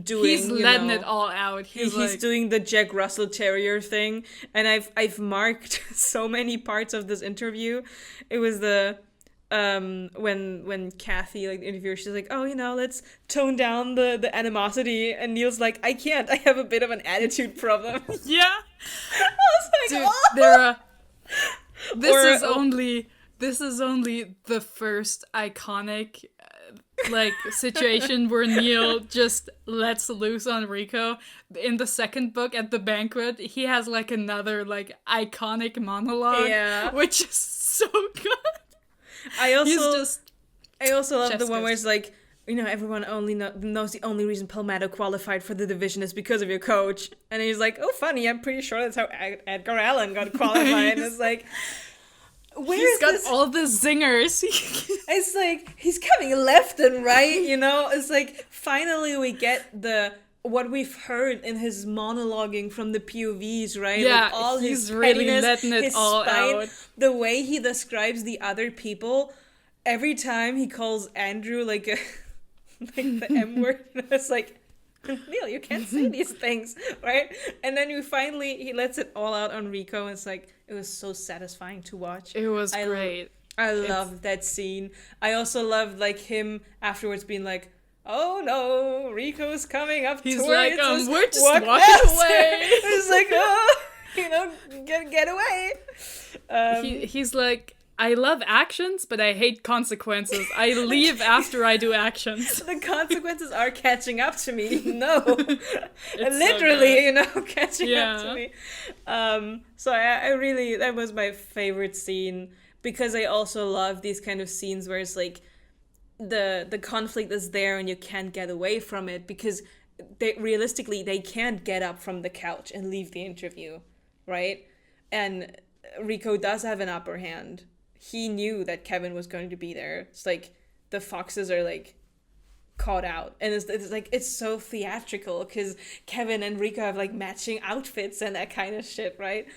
doing. He's letting it all out. He's doing the Jack Russell Terrier thing, and I've marked so many parts of this interview. It was the when Kathy, like the interviewer, she's like, oh, let's tone down the animosity, and Neil's like, I can't. I have a bit of an attitude problem. Yeah. I was like, dude, oh. This is only the first iconic situation where Neil just lets loose on Rico. In the second book, at the banquet, he has another iconic monologue, which is so good. I also love the one where it's like, everyone only knows the only reason Palmetto qualified for the division is because of your coach. And he's like, oh, funny, I'm pretty sure that's how Edgar Allan got qualified. And it's like, he's got all the zingers. It's like, he's coming left and right, It's like, finally we get what we've heard in his monologuing from the POVs, right? Yeah, all he's his really pettiness, letting it all out. The way he describes the other people, every time he calls Andrew the M word, it's like, Neil, you can't say these things, right? And then he lets it all out on Rico, and it's like, it was so satisfying to watch. It was great. I loved that scene. I also loved him afterwards being like, oh no, Rico's coming up towards us. He's like, we're just walking away. It's like, oh, get away. He's like, I love actions, but I hate consequences. I leave after I do actions. The consequences are catching up to me. No. Literally, catching up to me. So I really, that was my favorite scene, because I also love these kind of scenes where it's like, the conflict is there and you can't get away from it, because realistically they can't get up from the couch and leave the interview, right? And Rico does have an upper hand. He knew that Kevin was going to be there. It's like the foxes are caught out, and it's so theatrical because Kevin and Rico have matching outfits and that kind of shit, right?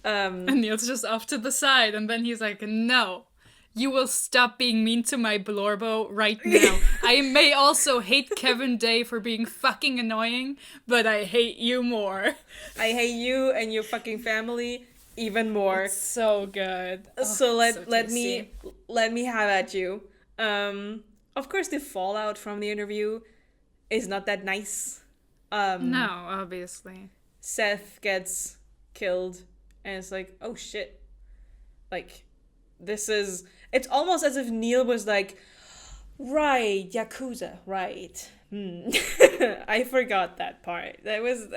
And Neil's just off to the side, and then he's like, no. You will stop being mean to my Blorbo right now. I may also hate Kevin Day for being fucking annoying, but I hate you more. I hate you and your fucking family even more. It's so good. So let me have at you. Of course, the fallout from the interview is not that nice. No, obviously. Seth gets killed, and it's like, oh shit. It's almost as if Neil was like, right, Yakuza, right. I forgot that part. That was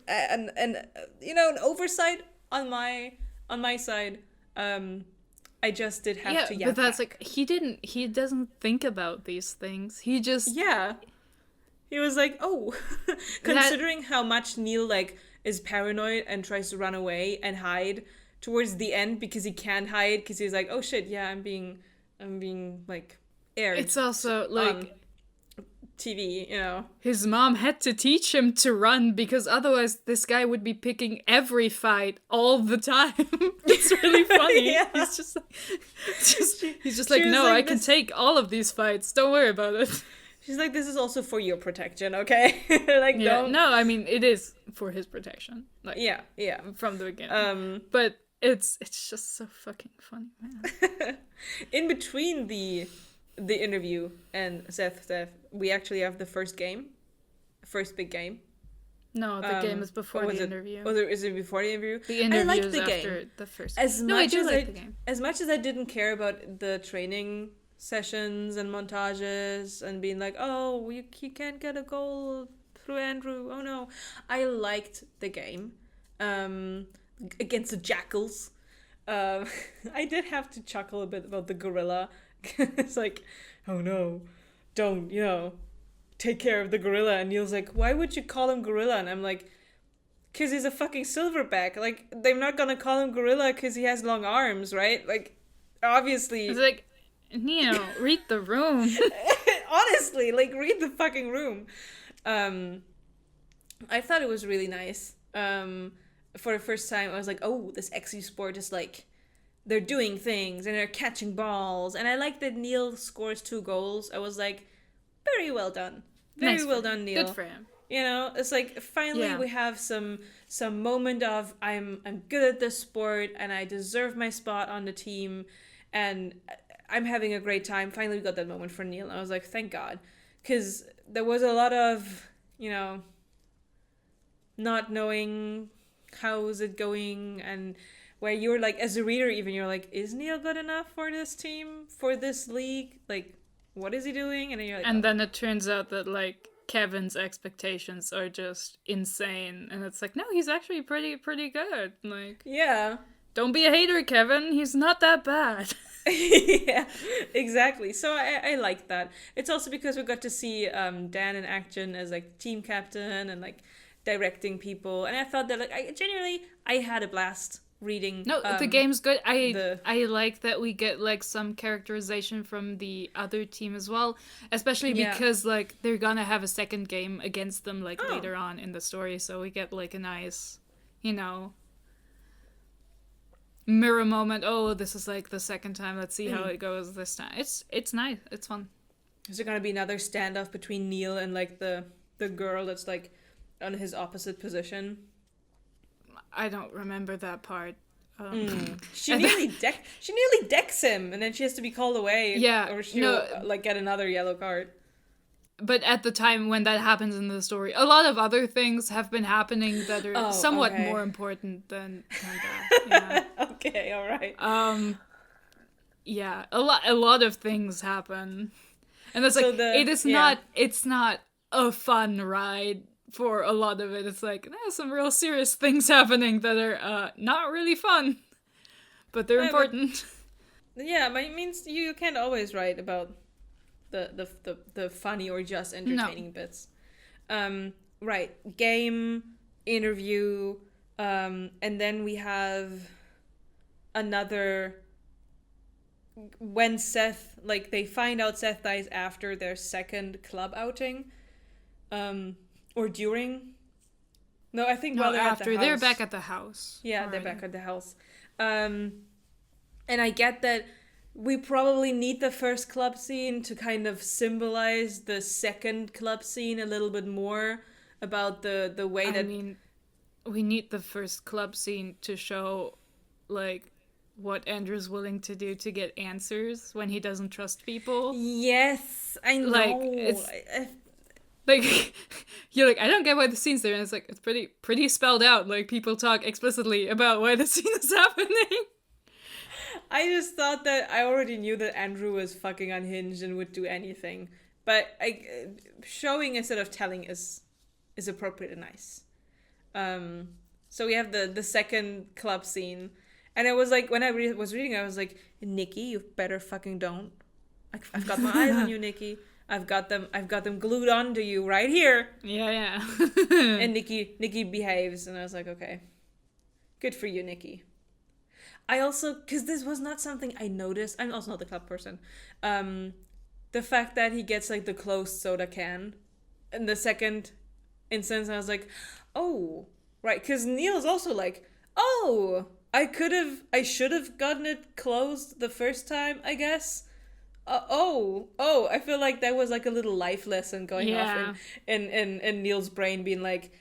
an oversight on my side. I just did have to but that's back. He doesn't think about these things. He just he was like, oh, considering how much Neil is paranoid and tries to run away and hide towards the end because he can't hide because he's like, oh shit, yeah, I'm being aired. It's also TV, His mom had to teach him to run because otherwise this guy would be picking every fight all the time. It's really funny. Yeah. He's just like, no, I can take all of these fights. Don't worry about it. She's like, this is also for your protection, okay? Don't. No, I mean, it is for his protection. Yeah. From the beginning. But it's just so fucking funny, man. In between the interview and Seth, we actually have the first big game. No, the game is before the interview. Is it before the interview? The interview is after the first game. I do like the game. As much as I didn't care about the training sessions and montages and being like, oh, you can't get a goal through Andrew, oh no. I liked the game. Against the jackals. I did have to chuckle a bit about the gorilla. It's like, oh no, don't, take care of the gorilla. And Neil's like, why would you call him gorilla? And I'm like, because he's a fucking silverback. They're not gonna call him gorilla because he has long arms, right? Obviously. It's like, Neil, read the room. Honestly, read the fucking room. I thought it was really nice. for the first time, I was like, oh, this XU sport is like, they're doing things and they're catching balls. And I like that Neil scores 2 goals. I was like, very well done. Very well done, Neil. Good for him. You know, it's like finally we have some moment of I'm good at this sport and I deserve my spot on the team and I'm having a great time. Finally we got that moment for Neil. And I was like, thank God. Because there was a lot of, you know, not knowing how is it going, and where you're like, as a reader even, you're like, is Neil good enough for this team, for this league? Like, what is he doing? And then you're like, and then it turns out that like Kevin's expectations are just insane, and it's like, no, he's actually pretty good. Like, yeah, don't be a hater, Kevin. He's not that bad. Yeah, exactly. So I like that. It's also because we got to see Dan in action as like team captain and like directing people, and I thought that like I had a blast reading. No, the game's good. I like that we get like some characterization from the other team as well, especially because like they're gonna have a second game against them like later on in the story, so we get like a nice, you know, mirror moment. Oh, this is like the second time. Let's see how it goes this time. It's nice. It's fun. Is there gonna be another standoff between Neil and like the girl that's like on his opposite position? I don't remember that part. She nearly decks him, and then she has to be called away. Yeah, or she'll like get another yellow card. But at the time when that happens in the story, a lot of other things have been happening that are somewhat more important than that. Yeah. Okay, all right. Yeah, a lot of things happen, and it's like it's not a fun ride. For a lot of it, it's like there's some real serious things happening that are not really fun, but they're important. But it means you can't always write about the funny or just entertaining bits. Right, game, interview, and then we have another. When Seth, like, they find out Seth dies after their second club outing. Or during? No, I think while they're after. At the house. They're back at the house. Yeah, already. They're back at the house. And I get that we probably need the first club scene to kind of symbolize the second club scene a little bit more about the way that... I mean, we need the first club scene to show, like, what Andrew's willing to do to get answers when he doesn't trust people. Yes, I know. Like, it's... Like, you're like, I don't get why the scene's there, and it's like, it's pretty spelled out. Like, people talk explicitly about why the scene is happening. I just thought that I already knew that Andrew was fucking unhinged and would do anything. But showing instead of telling is appropriate and nice. So we have the second club scene. And it was like, when I was reading, I was like, Nikki, you better fucking don't. I've got my eyes on you, Nikki. I've got them glued onto you right here. Yeah. And Nikki behaves, and I was like, okay. Good for you, Nikki. I also, because this was not something I noticed. I'm also not the club person. The fact that he gets like the closed soda can in the second instance, I was like, oh, right. Because Neil's also like, oh, I should have gotten it closed the first time, I guess. I feel like that was like a little life lesson going off in Neil's brain, being like,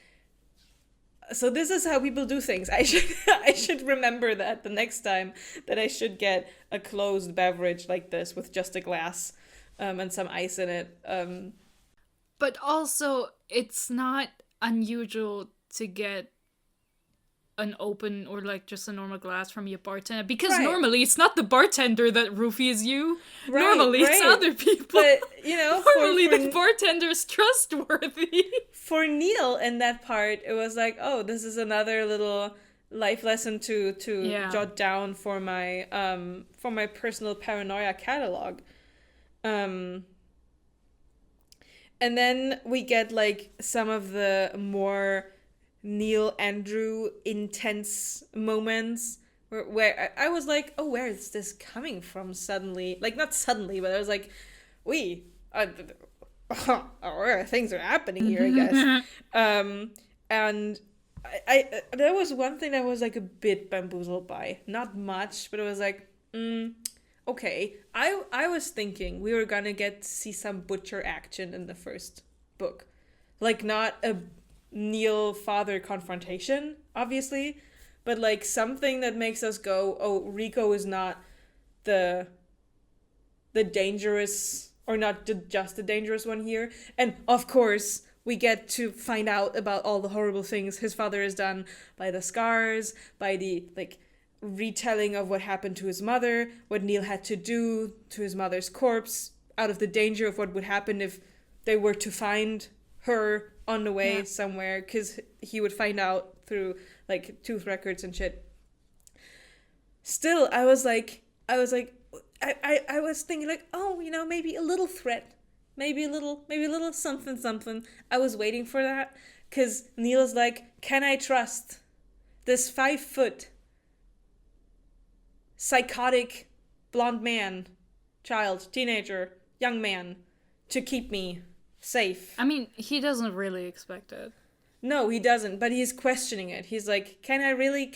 so this is how people do things. I should remember that the next time that I should get a closed beverage like this with just a glass and some ice in it. But also, it's not unusual to get an open or like just a normal glass from your bartender, because normally it's not the bartender that roofies you. Normally it's other people. But you know, normally the bartender's trustworthy. For Neil in that part, it was like, oh, this is another little life lesson to jot down for my personal paranoia catalog. And then we get like some of the more Neil Andrew intense moments where I was like, oh, where is this coming from suddenly? Like, not suddenly, but I was like, things are happening here, I guess. And I there was one thing I was like a bit bamboozled by. Not much, but it was like, okay. I was thinking we were gonna get to see some butcher action in the first book. Like, not a Neil father confrontation, obviously, but like something that makes us go, oh, Rico is not the dangerous, or not just the dangerous one here. And of course, we get to find out about all the horrible things his father has done, by the scars, by the like retelling of what happened to his mother, what Neil had to do to his mother's corpse, out of the danger of what would happen if they were to find her on the way somewhere, because he would find out through like tooth records and shit. Still, I was thinking like, oh, maybe a little threat, maybe a little something. I was waiting for that, because Neil's like, can I trust this 5-foot psychotic blonde man, child, teenager, young man, to keep me safe? I mean, he doesn't really expect it. No, he doesn't, but he's questioning it. He's like, can I really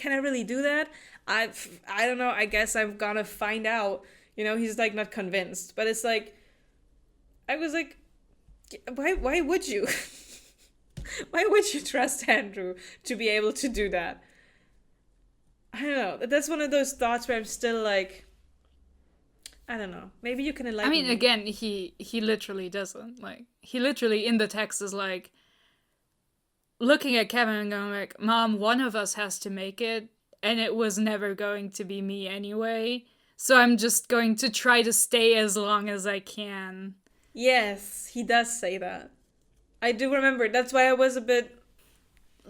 do that? I don't know, I guess I'm gonna find out. He's like not convinced, but it's like, I was like, why would you? Why would you trust Andrew to be able to do that? I don't know. That's one of those thoughts where I'm still like, I don't know. Maybe you can enlighten me. I mean, again, he literally doesn't. Like, he literally in the text is like, looking at Kevin and going like, Mom, one of us has to make it, and it was never going to be me anyway. So I'm just going to try to stay as long as I can. Yes, he does say that. I do remember. That's why I was a bit...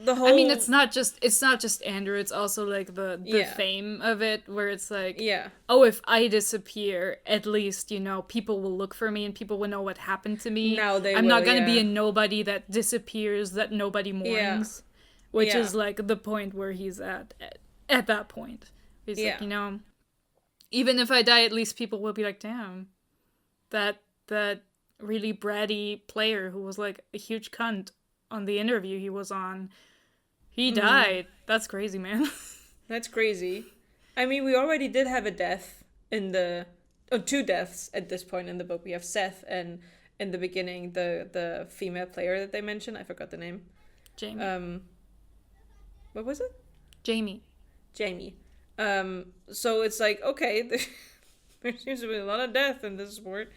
I mean, it's not just Andrew, it's also like the fame of it, where it's like, oh, if I disappear, at least, people will look for me and people will know what happened to me. I'm not going to be a nobody that disappears, that nobody mourns, which is like the point where he's at that point. He's like, even if I die, at least people will be like, damn, that really bratty player who was like a huge cunt on the interview he was on, he died. That's crazy, man. That's crazy. I mean, we already did have a death two deaths at this point in the book. We have Seth, and in the beginning, the female player that they mentioned, I forgot the name. Jamie. What was it? Jamie. So it's like, okay, there seems to be a lot of death in this sport.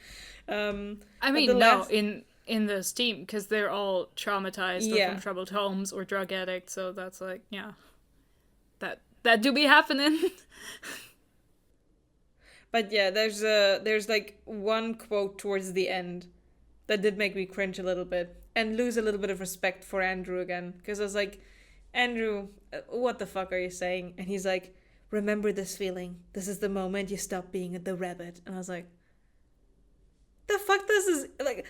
I mean, no, in the Steam, because they're all traumatized or from troubled homes or drug addicts, so that's like, that do be happening. But yeah, there's like one quote towards the end that did make me cringe a little bit and lose a little bit of respect for Andrew again, because I was like, Andrew, what the fuck are you saying? And he's like, remember this feeling, this is the moment you stop being the rabbit. And I was like, the fuck does this, like,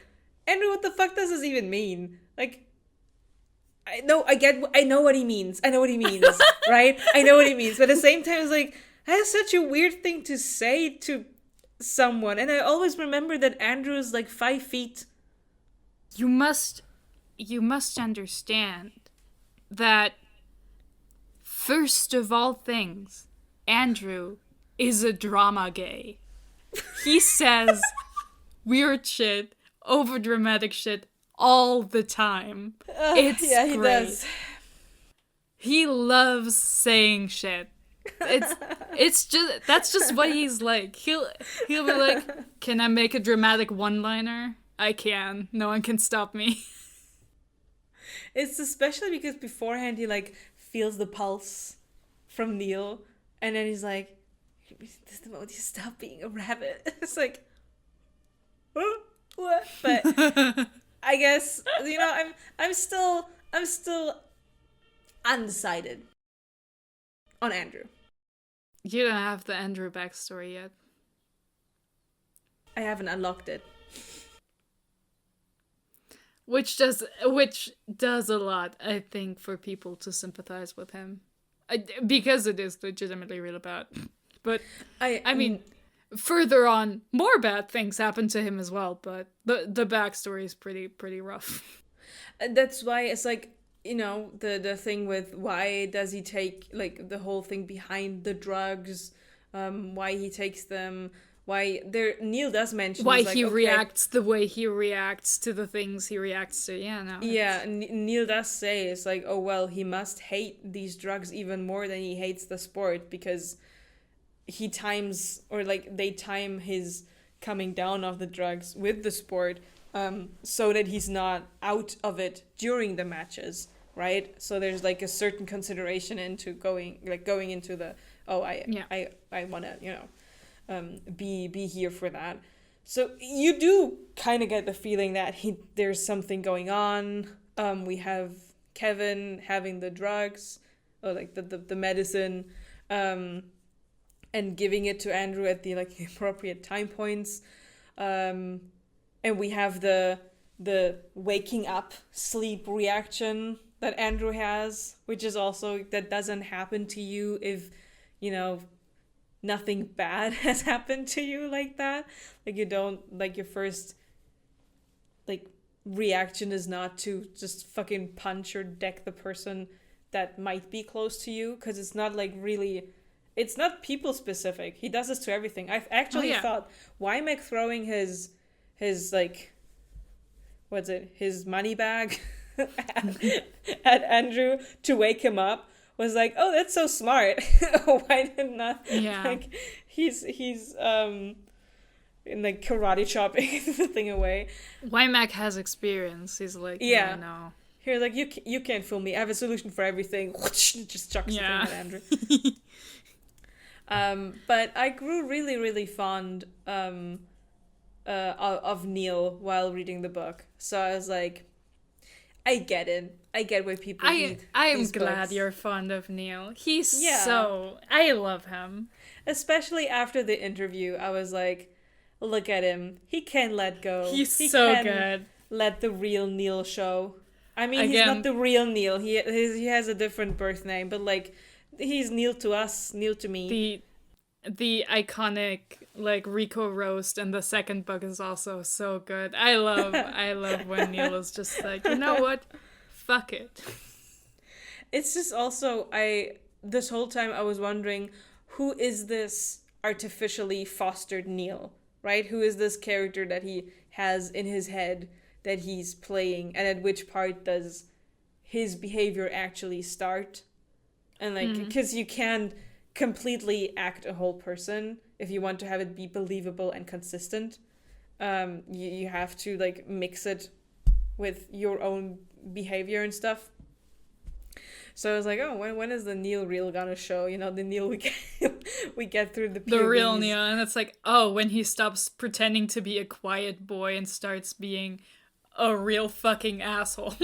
Andrew, what the fuck does this even mean? Like, I know what he means. Right? I know what he means. But at the same time, it's like, that's such a weird thing to say to someone. And I always remember that Andrew is like 5 feet. You must understand that, first of all things, Andrew is a drama gay. He says weird shit, over-dramatic shit all the time. It's he great. Does. He loves saying shit. It's just, that's just what he's like. He'll be like, can I make a dramatic one-liner? I can. No one can stop me. It's especially because beforehand he like feels the pulse from Neil, and then he's like, this is the moment you stop being a rabbit. It's like, oh, what? But I guess, I'm still undecided on Andrew. You don't have the Andrew backstory yet. I haven't unlocked it. Which does a lot, I think, for people to sympathize with him. Because it is legitimately real bad. But, I mean, further on, more bad things happen to him as well, but the backstory is pretty rough. That's why it's like, you know, the thing with why does he take, like, the whole thing behind the drugs, why he takes them, why there Neil does mention why like, he okay, reacts the way he reacts to the things he reacts to. Yeah, no. Yeah, Neil does say it's like, oh well, he must hate these drugs even more than he hates the sport, because he times, or like they time his coming down of the drugs with the sport, so that he's not out of it during the matches, right? So there's like a certain consideration into going into the, I want to, you know, be here for that. So you do kind of get the feeling that there's something going on. We have Kevin having the drugs, or like the medicine, and giving it to Andrew at the like appropriate time points. And we have the waking up sleep reaction that Andrew has, which is also, that doesn't happen to you if, you know, nothing bad has happened to you like that. Like, you don't, like, your first, like, reaction is not to just fucking punch or deck the person that might be close to you, because it's not, like, really, it's not people specific. He does this to everything. I've actually thought, why am I throwing his like, what's it, his money bag at Andrew to wake him up, was like, oh, that's so smart. Why didn't not? Yeah. Like, he's in like karate chopping the thing away. Mac has experience. He's like, yeah, no. He's like, you can't fool me. I have a solution for everything. Just chucks the thing at Andrew. But I grew really, really fond of Neil while reading the book. So I was like, I get it. I get why people read I'm these glad books. you're fond of Neil. He's so... I love him. Especially after the interview, I was like, look at him. He can let go. He can good. Let the real Neil show. I mean, he's not the real Neil. He has a different birth name, but like, he's Neil to us, Neil to me. The iconic like Rico roast in the second book is also so good. I love when Neil is just like, you know what? Fuck it. It's just also, this whole time I was wondering, who is this artificially fostered Neil, right? Who is this character that he has in his head that he's playing, and at which part does his behavior actually start? And like, because you can't completely act a whole person if you want to have it be believable and consistent. You have to like mix it with your own behavior and stuff. So I was like, oh, when is the Neil reel gonna show? You know, the Neil we get through the POVs. The real Neil. And it's like, oh, when he stops pretending to be a quiet boy and starts being a real fucking asshole.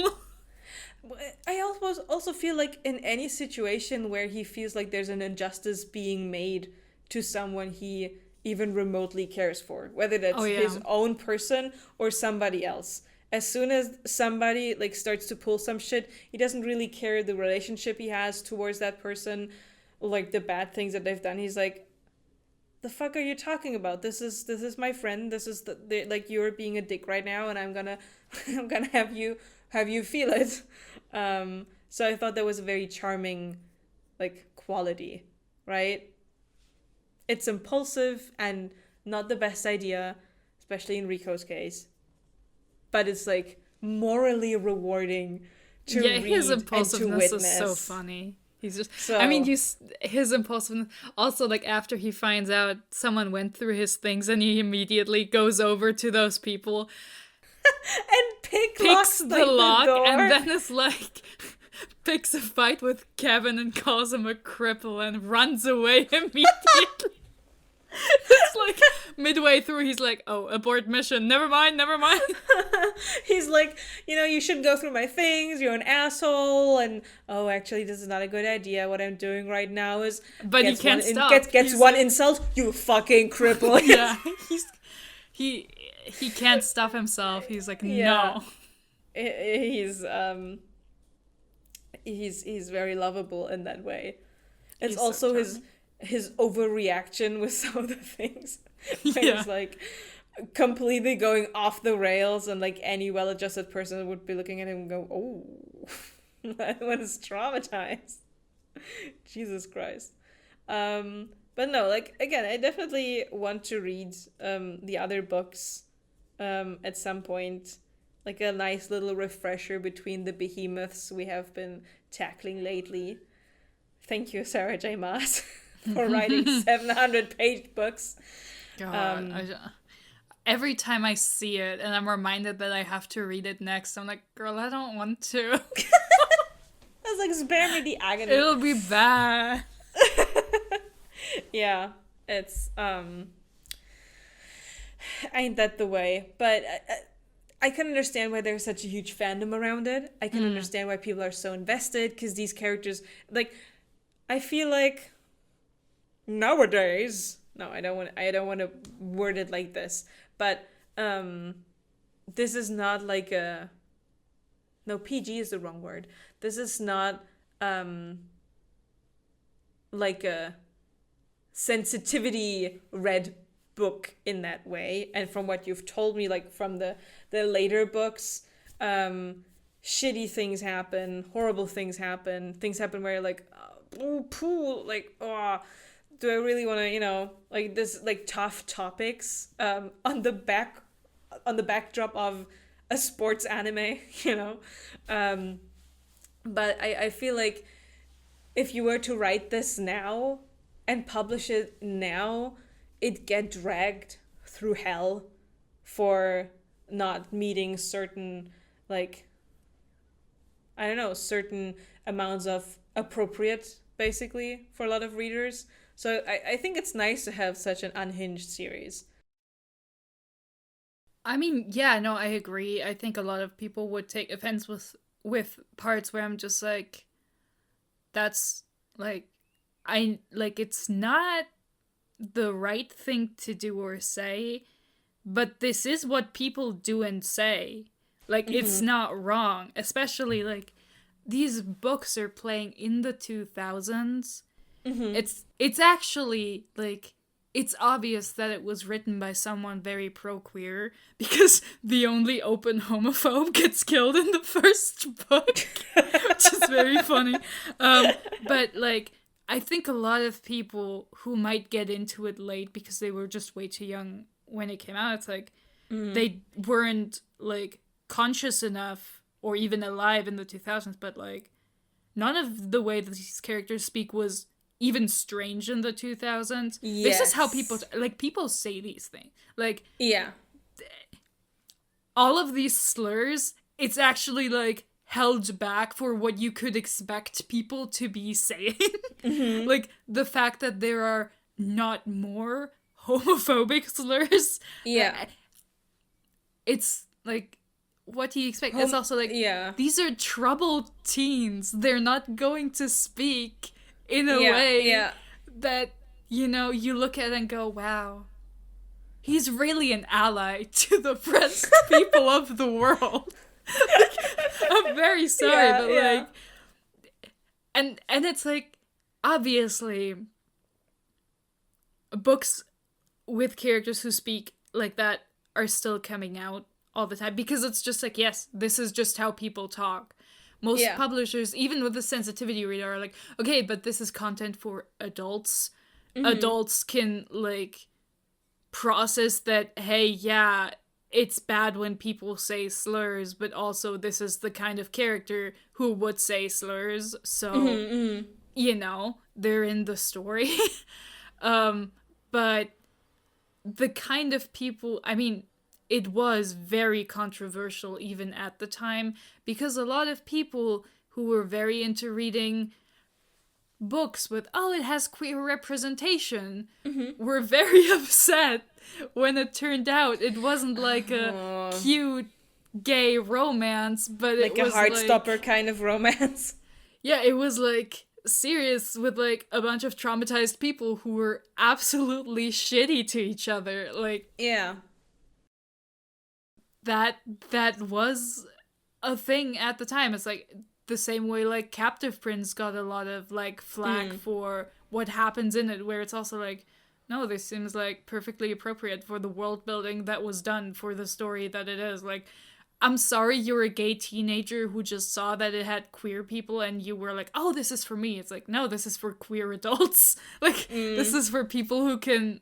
I also feel like in any situation where he feels like there's an injustice being made to someone he even remotely cares for, whether that's his own person or somebody else, as soon as somebody like starts to pull some shit, he doesn't really care the relationship he has towards that person, like the bad things that they've done. He's like, the fuck are you talking about? This is my friend. This is the like, you're being a dick right now, and I'm gonna have you feel it. So I thought that was a very charming like quality, right? It's impulsive and not the best idea, especially in Rico's case, but it's like morally rewarding to read his impulsiveness and to witness. Is so funny. He's just, I mean, his impulsiveness, also like after he finds out someone went through his things, and he immediately goes over to those people and picks the lock, and then is like, picks a fight with Kevin and calls him a cripple and runs away immediately. It's like midway through, he's like, oh, abort mission, never mind. He's like, you know, you shouldn't go through my things, you're an asshole, and oh, actually this is not a good idea. What I'm doing right now is, but he can't stop. Gets one insult, you fucking cripple. Yeah, he can't stop himself. He's like, no. He's very lovable in that way. It's also so his overreaction with some of the things. He's like completely going off the rails, and like any well-adjusted person would be looking at him and go, oh. Everyone's traumatized. Jesus Christ. But no, like, again, I definitely want to read the other books at some point. Like a nice little refresher between the behemoths we have been tackling lately. Thank you, Sarah J. Maas, for writing 700-page books. God, every time I see it and I'm reminded that I have to read it next, I'm like, girl, I don't want to. I was like, spare me the agony. It'll be bad. Yeah, it's ain't that the way, but I can understand why there's such a huge fandom around it. I can understand why people are so invested, because these characters, like, I feel like nowadays, no, I don't want to word it like this, but this is not like a, no, PG is the wrong word. This is not like a sensitivity read book in that way. And from what you've told me, like from the later books, shitty things happen, horrible things happen where you're like, oh, poo, like, oh, do I really want to, you know, like this, like tough topics on the backdrop of a sports anime, you know. But I feel like if you were to write this now and publish it now, it'd get dragged through hell for not meeting certain, like, I don't know, certain amounts of appropriate, basically, for a lot of readers. So I think it's nice to have such an unhinged series. I mean, yeah, no, I agree. I think a lot of people would take offense with parts where I'm just like, that's, like, it's not the right thing to do or say, but this is what people do and say. Like, it's not wrong. Especially, like, these books are playing in the 2000s. It's actually, like, it's obvious that it was written by someone very pro-queer, because the only open homophobe gets killed in the first book, which is very funny. But, like, I think a lot of people who might get into it late because they were just way too young when it came out, it's like, they weren't, like, conscious enough or even alive in the 2000s, but, like, none of the way that these characters speak was even strange in the 2000s. Yes. This is how people say these things. Like, yeah. All of these slurs, it's actually, like, held back for what you could expect people to be saying. Like, the fact that there are not more homophobic slurs. Yeah. It's, like, what do you expect? It's also, like, these are troubled teens. They're not going to speak in a way that, you know, you look at and go, wow, he's really an ally to the oppressed people of the world. I'm very sorry, but like, and it's like, obviously, books with characters who speak like that are still coming out all the time, because it's just like, yes, this is just how people talk. Most publishers, even with the sensitivity reader, are like, okay, but this is content for adults. Adults can, like, process that, hey, yeah, it's bad when people say slurs, but also this is the kind of character who would say slurs, so, you know, they're in the story. But the kind of people, I mean, it was very controversial even at the time, because a lot of people who were very into reading books with, oh, it has queer representation, were very upset when it turned out it wasn't like a cute gay romance, but like it was like a heartstopper kind of romance. Yeah, it was like serious with like a bunch of traumatized people who were absolutely shitty to each other. Like, yeah. That was a thing at the time. It's like the same way like Captive Prince got a lot of like flack for what happens in it, where it's also like, no, this seems like perfectly appropriate for the world building that was done for the story that it is. Like, I'm sorry you're a gay teenager who just saw that it had queer people and you were like, oh, this is for me. It's like, no, this is for queer adults. Like, this is for people who can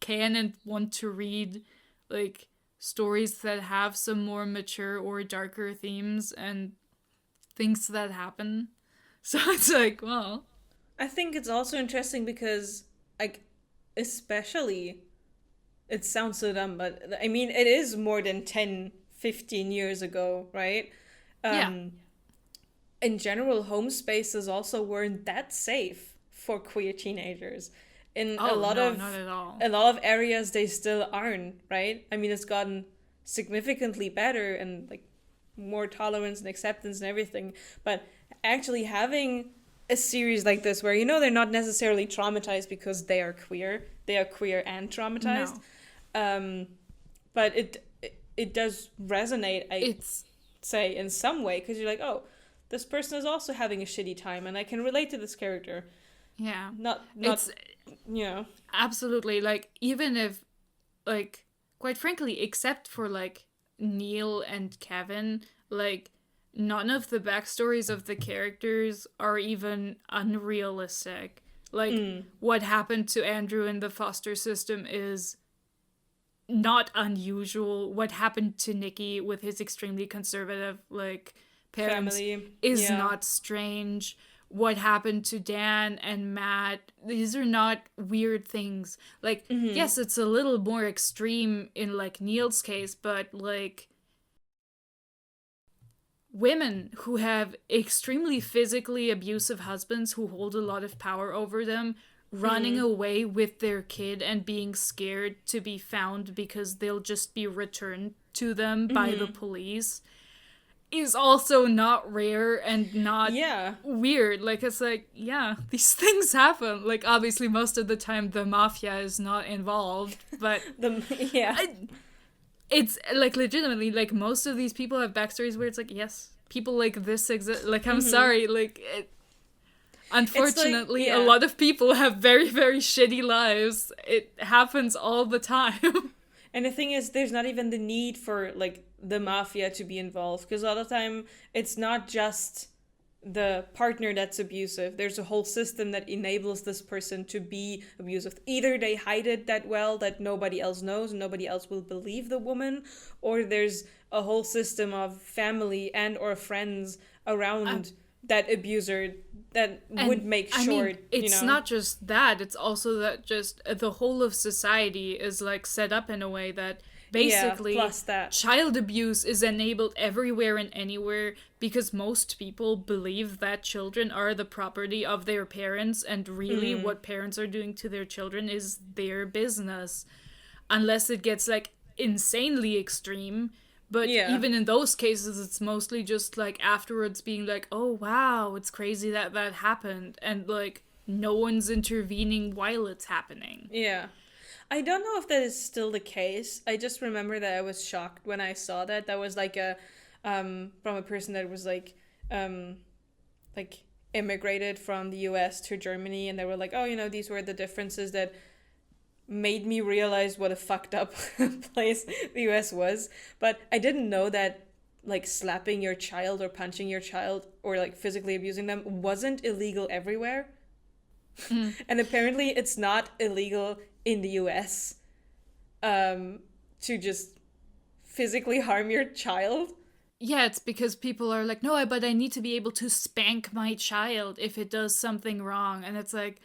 and want to read, like, stories that have some more mature or darker themes and things that happen. So it's like, well. I think it's also interesting because, like, especially, it sounds so dumb, but I mean, it is more than 10, 15 years ago, right? In general, home spaces also weren't that safe for queer teenagers. Not at all. A lot of areas they still aren't, right? I mean, it's gotten significantly better and like more tolerance and acceptance and everything, but actually having a series like this where they're not necessarily traumatized because they are queer and traumatized, but it does resonate, I'd say, in some way, because you're like, oh, this person is also having a shitty time and I can relate to this character. Yeah. Not Absolutely. Like, even if, like, quite frankly, except for, like, Neil and Kevin, like, none of the backstories of the characters are even unrealistic. Like, what happened to Andrew in the foster system is not unusual. What happened to Nicky with his extremely conservative, like, parents is not strange. What happened to Dan and Matt, these are not weird things. Like, yes, it's a little more extreme in, like, Neil's case, but, like, women who have extremely physically abusive husbands who hold a lot of power over them, running away with their kid and being scared to be found because they'll just be returned to them by the police, is also not rare and not weird. Like, it's like, yeah, these things happen. Like, obviously, most of the time, the mafia is not involved, but... it's, like, legitimately, like, most of these people have backstories where it's like, yes, people like this exist. Like, I'm sorry, like, unfortunately, a lot of people have very, very shitty lives. It happens all the time. And the thing is, there's not even the need for, like, the mafia to be involved, because all the time it's not just the partner that's abusive. There's a whole system that enables this person to be abusive. Either they hide it that well that nobody else knows and nobody else will believe the woman, or there's a whole system of family and or friends around that abuser that would make sure, it's not just that, it's also that just the whole of society is, like, set up in a way that basically plus that child abuse is enabled everywhere and anywhere because most people believe that children are the property of their parents, and really what parents are doing to their children is their business, unless it gets, like, insanely extreme. But even in those cases, it's mostly just, like, afterwards being like, oh, wow, it's crazy that happened. And, like, no one's intervening while it's happening. Yeah. I don't know if that is still the case. I just remember that I was shocked when I saw that. That was, like, from a person that was, like, immigrated from the US to Germany. And they were like, oh, these were the differences that made me realize what a fucked up place the US was. But I didn't know that, like, slapping your child or punching your child or, like, physically abusing them wasn't illegal everywhere. And apparently it's not illegal in the US to just physically harm your child. Yeah, it's because people are like, no, but I need to be able to spank my child if it does something wrong. And it's like,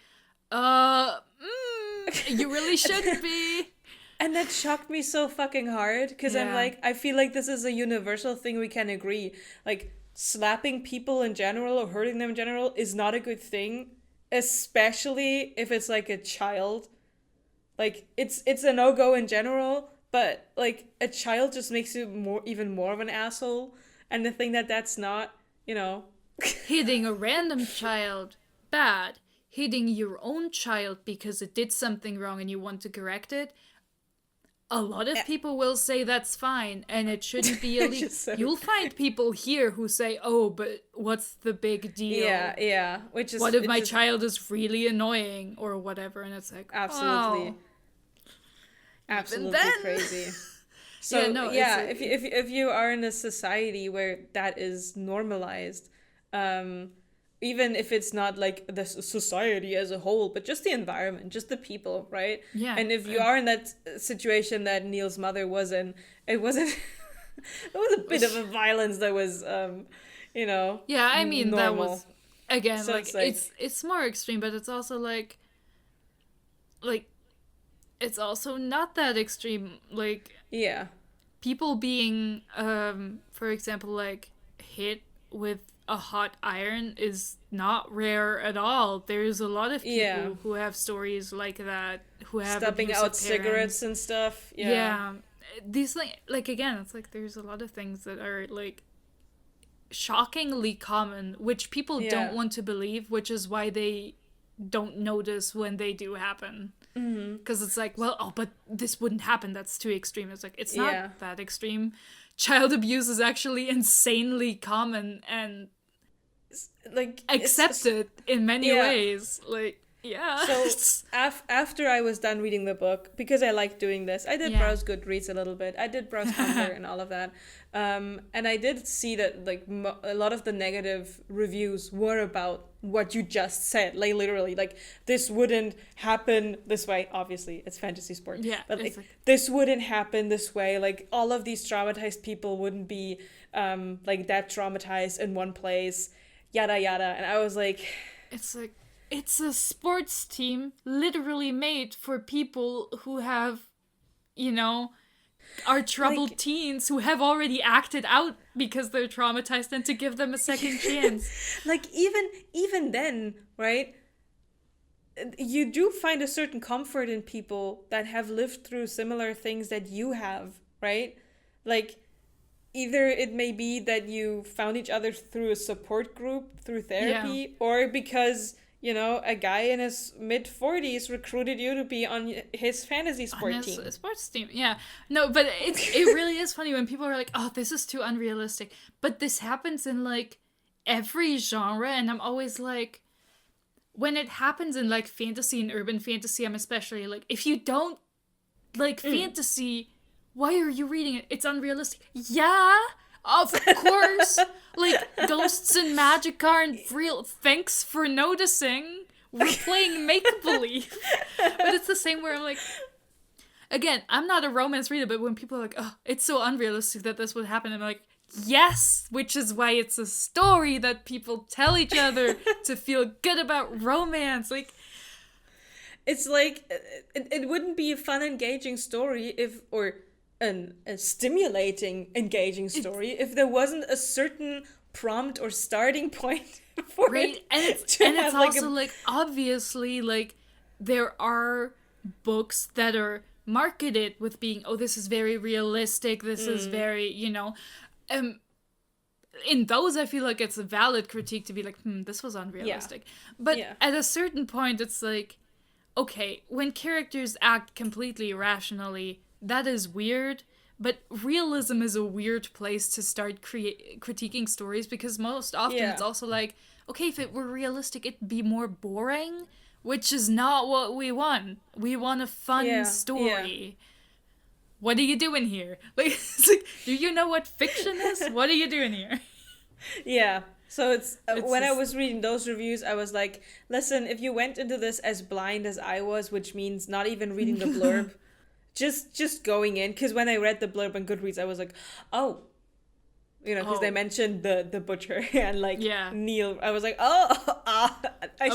you really shouldn't be. And that shocked me so fucking hard, because I'm like, I feel like this is a universal thing we can agree. Like, slapping people in general or hurting them in general is not a good thing, especially if it's, like, a child. Like, it's a no-go in general, but, like, a child just makes you even more of an asshole. And the thing that's not, Hitting a random child, bad. Hitting your own child because it did something wrong and you want to correct it, a lot of people will say that's fine and it shouldn't be illegal. You'll find people here who say, oh, but what's the big deal? Yeah. What if my child is really annoying or whatever? And it's like, absolutely. Oh. Absolutely crazy. So if you are in a society where that is normalized, even if it's not like the society as a whole, but just the environment, just the people, right? Yeah. And if you are in that situation that Neil's mother was in, it wasn't. It was a bit of a violence that was, Yeah, I mean normal. that was again So like it's more extreme, but it's also like it's also not that extreme. Like Yeah. people being, for example, like hit with a hot iron is not rare at all. There's a lot of people who have stories like that, who have stepping out cigarettes and stuff. Yeah. These like again, it's like there's a lot of things that are like shockingly common, which people don't want to believe, which is why they don't notice when they do happen. Because it's like, well, but this wouldn't happen. That's too extreme. It's like, it's not that extreme. Child abuse is actually insanely common and like accepted in many ways. Like, So after I was done reading the book, because I like doing this, I did browse Goodreads a little bit. I did browse tumblr and all of that. And I did see that like a lot of the negative reviews were about what you just said. Like literally, like this wouldn't happen this way. Obviously, it's fantasy sport. Yeah, but like this wouldn't happen this way. Like all of these traumatized people wouldn't be like that traumatized in one place. Yada yada. And I was like, it's like. It's a sports team literally made for people who have, are troubled teens who have already acted out because they're traumatized, and to give them a second chance. Like even then, right? You do find a certain comfort in people that have lived through similar things that you have, right? Like either it may be that you found each other through a support group, through therapy, or because a guy in his mid-40s recruited you to be on his fantasy sports team. Yeah. No, but it really is funny when people are like, oh, this is too unrealistic. But this happens in, like, every genre, and I'm always like, when it happens in, like, fantasy and urban fantasy, I'm especially like, if you don't like fantasy, why are you reading it? It's unrealistic. Yeah, of course. Like, ghosts and magic aren't real. Thanks for noticing. We're playing make-believe. But it's the same where I'm like, again, I'm not a romance reader, but when people are like, oh, it's so unrealistic that this would happen, I'm like, yes, which is why it's a story that people tell each other to feel good about romance. Like, it's like, it wouldn't be a fun, engaging story or a stimulating, engaging story if there wasn't a certain prompt or starting point for it. And it's also like obviously like there are books that are marketed with being, oh, this is very realistic, this is very, in those I feel like it's a valid critique to be like, this was unrealistic. But at a certain point it's like, okay, when characters act completely irrationally, that is weird, but realism is a weird place to start critiquing stories, because most often it's also like, okay, if it were realistic, it'd be more boring, which is not what we want. We want a fun story. Yeah. What are you doing here? Like, it's like, do you know what fiction is? What are you doing here? Yeah. So it's when I was reading those reviews, I was like, listen, if you went into this as blind as I was, which means not even reading the blurb, just going in, because when I read the blurb on Goodreads, I was like, oh, because they mentioned the butcher and like Neil. I was like, I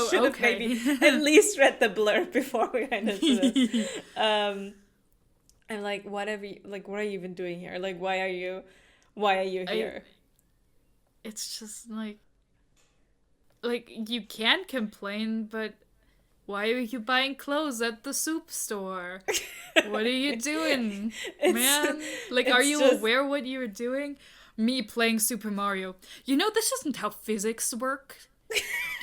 should have maybe at least read the blurb before we went into this. And like, what are you even doing here? Like, why are you here? It's just like you can complain, but why are you buying clothes at the soup store? What are you doing, man? Like, are you aware what you're doing? Me playing Super Mario. This isn't how physics work.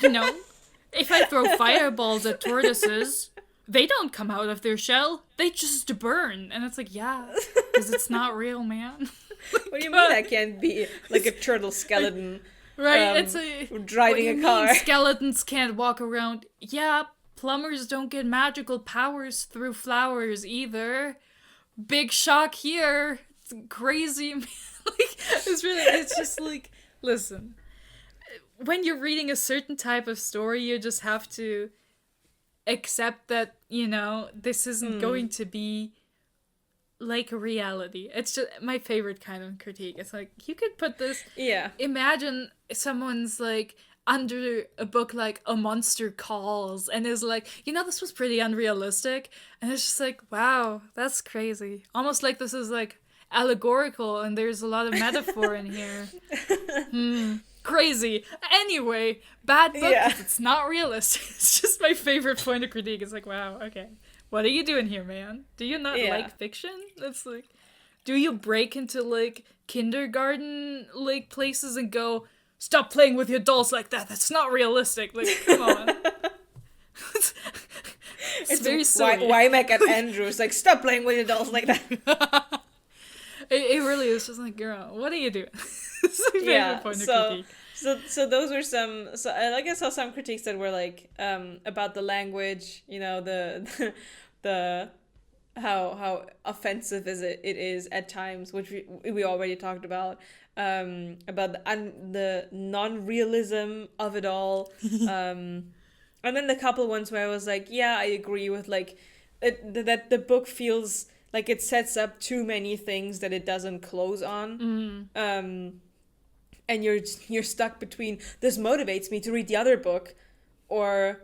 If I throw fireballs at tortoises, they don't come out of their shell. They just burn. And it's like, yeah, because it's not real, man. What do you mean that can't be like a turtle skeleton? Right, driving a car. Skeletons can't walk around. Yeah, plumbers don't get magical powers through flowers either. Big shock here. crazy. Like, it's just like, listen, when you're reading a certain type of story, you just have to accept that, this isn't going to be like a reality. It's just my favorite kind of critique. It's like, you could put this, imagine someone's like under a book like A Monster Calls and is like, this was pretty unrealistic, and it's just like, wow, that's crazy. Almost like this is like allegorical and there's a lot of metaphor in here. Crazy. Anyway, bad book because it's not realistic. It's just my favorite point of critique. It's like, wow, okay, what are you doing here, man? Do you not like fiction? That's like, do you break into like kindergarten like places and go, stop playing with your dolls like that, that's not realistic? Like, come on. it's very silly. Wymack at Andrews, like, stop playing with your dolls like that. It really is just like, girl, what are you doing? It's my favorite point of critique. So those were some. So I guess saw some critiques that were like about the language. The how offensive it is at times, which we already talked about. About the non-realism of it all. And then the couple ones where I was like, yeah, I agree with like that the book feels like it sets up too many things that it doesn't close on. And you're stuck between, this motivates me to read the other book, or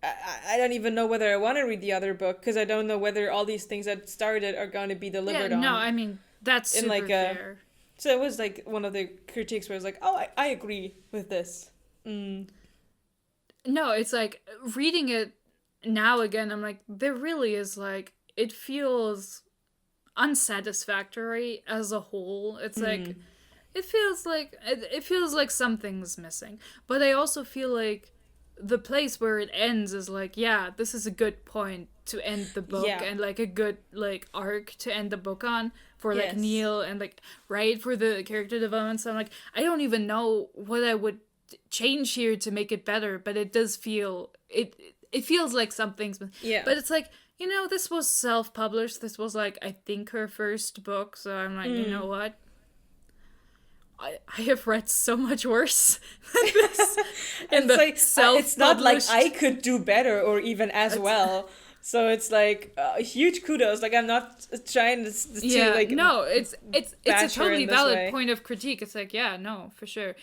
I don't even know whether I want to read the other book because I don't know whether all these things that started are going to be delivered on. No, I mean, that's super fair. So it was like one of the critiques where I was like, oh, I agree with this. No, it's like reading it now again, I'm like, there really is like, it feels unsatisfactory as a whole. It's like, it feels like something's missing. But I also feel like the place where it ends is like, yeah, this is a good point to end the book and like a good like arc to end the book on for like Neil and like for the character development. So I'm like, I don't even know what I would change here to make it better, but it does feel it feels like something's but it's like, this was self-published. This was like, I think, her first book, so I'm like, you know what, I have read so much worse than this. And like, it's not like I could do better or even as well. So it's like huge kudos. Like, I'm not trying to like, no, it's a totally valid point of critique. It's like, yeah, no, for sure.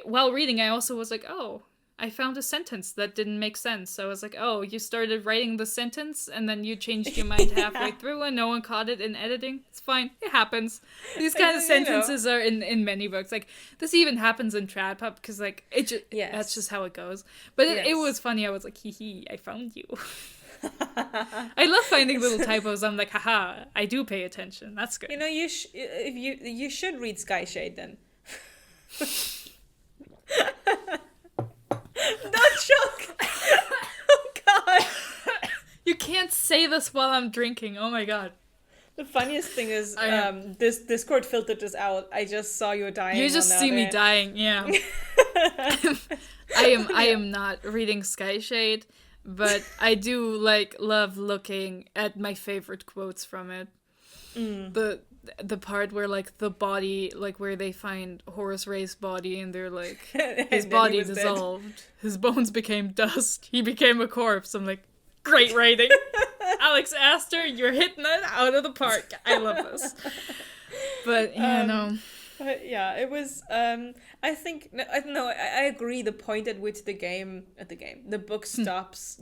While reading, I also was like, oh, I found a sentence that didn't make sense. So I was like, oh, you started writing the sentence and then you changed your mind halfway through and no one caught it in editing. It's fine. It happens. These kind of sentences are in many books. Like, this even happens in Trad Pub because, like, that's just how it goes. But it was funny. I was like, hee, I found you. I love finding little typos. I'm like, haha, I do pay attention. That's good. You should read Sky Shade then. Don't choke! Oh god! You can't say this while I'm drinking. Oh my god. The funniest thing is, this Discord filtered this out. I just saw you dying. You just see me dying, yeah. I am not reading Sky Shade, but I do love looking at my favorite quotes from it. The part where like the body, like where they find Horace Ray's body and they're like, his body dissolved, dead. His bones became dust, he became a corpse. I'm like, great writing. Alex Astor, you're hitting it out of the park. I love this. But But yeah, it was. I think I agree. The point at which the book stops.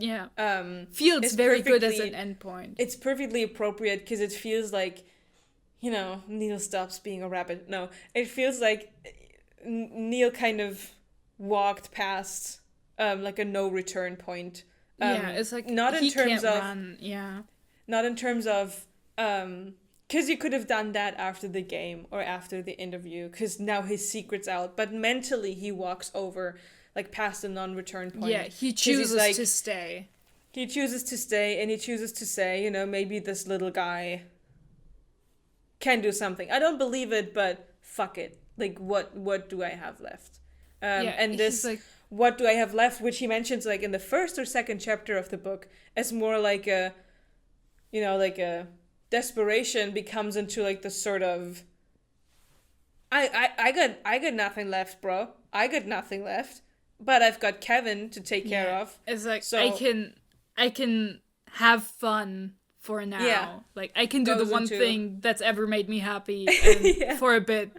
Feels very good as an endpoint. It's perfectly appropriate because it feels like, Neil stops being a rabbit. No, it feels like Neil kind of walked past like a no return point. It's like not in terms of run. Not in terms of because you could have done that after the game or after the interview because now his secret's out, but mentally he walks over like past the non-return point. He chooses to stay. He chooses to stay, and he chooses to say, maybe this little guy can do something. I don't believe it, but fuck it. Like, what do I have left? And this, like, what do I have left? Which he mentions, like, in the first or second chapter of the book, as more like a, like a desperation becomes into like the sort of I got nothing left, bro. I got nothing left, but I've got Kevin to take care of. It's like, so I can have fun for now. Yeah. Like, I can do the one thing that's ever made me happy and for a bit.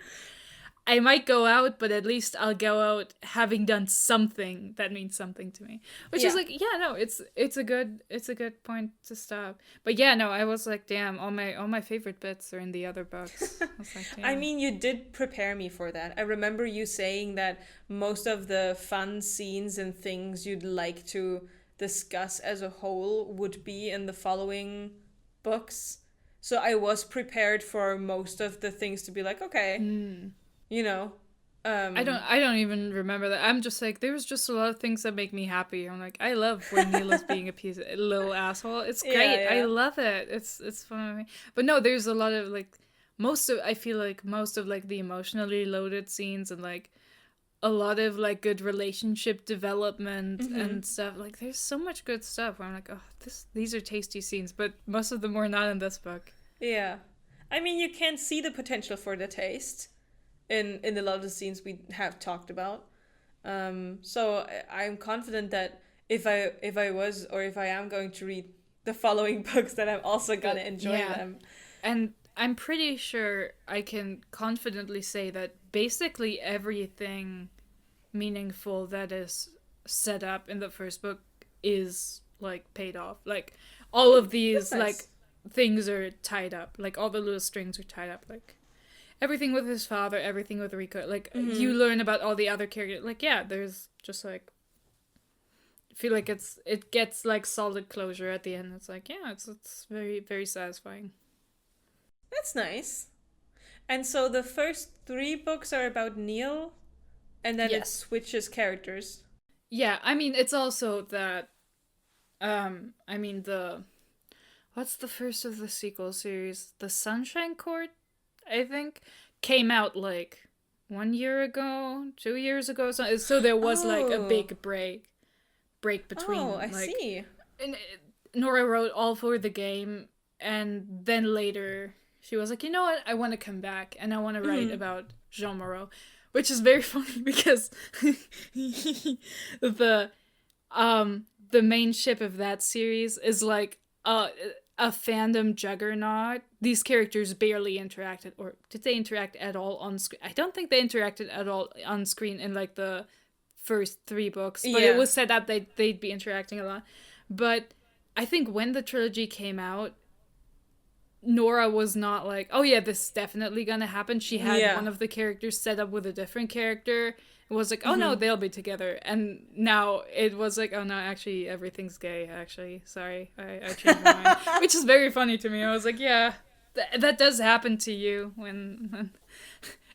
I might go out, but at least I'll go out having done something that means something to me. Which is like, it's a good point to stop. But yeah, no, I was like, damn, all my favorite bits are in the other books. I was like, damn. I mean, you did prepare me for that. I remember you saying that most of the fun scenes and things you'd like to discuss as a whole would be in the following books. So I was prepared for most of the things to be like, okay. You know, I don't even remember that. I'm just like, there's just a lot of things that make me happy. I'm like, I love when Neela's being a little asshole. It's great. Yeah. I love it. It's fun. But no, there's a lot of like I feel like most of like the emotionally loaded scenes and like a lot of like good relationship development and stuff. Like, there's so much good stuff where I'm like, oh, these are tasty scenes, but most of them were not in this book. Yeah, I mean, you can see the potential for the taste in a lot of the scenes we have talked about. So I'm confident that if I am going to read the following books, that I'm also gonna enjoy them. And I'm pretty sure I can confidently say that basically everything meaningful that is set up in the first book is like paid off. Like, all of these like things are tied up. Like, all the little strings are tied up. Like, everything with his father, everything with Rico, like, you learn about all the other characters. Like, yeah, there's just, like, I feel like it gets, like, solid closure at the end. It's like, yeah, it's very, very satisfying. That's nice. And so the first 3 books are about Neil, and then it switches characters. Yeah, I mean, it's also that, what's the first of the sequel series? The Sunshine Court? I think, came out like 1 year ago, 2 years ago. So there was like a big break between. Oh, I see. And Nora wrote all for the game, and then later she was like, you know what? I want to come back and I want to write about Jean Moreau, which is very funny because the main ship of that series is like a fandom juggernaut. These characters barely interacted, or did they interact at all on screen? I don't think they interacted at all on screen in like the first 3 books, but it was set up that they'd be interacting a lot. But I think when the trilogy came out, Nora was not like, oh yeah, this is definitely gonna happen. She had one of the characters set up with a different character. It was like, oh no, they'll be together. And now it was like, oh no, actually everything's gay, actually. Sorry, I changed my mind. Which is very funny to me. I was like, yeah, that does happen to you when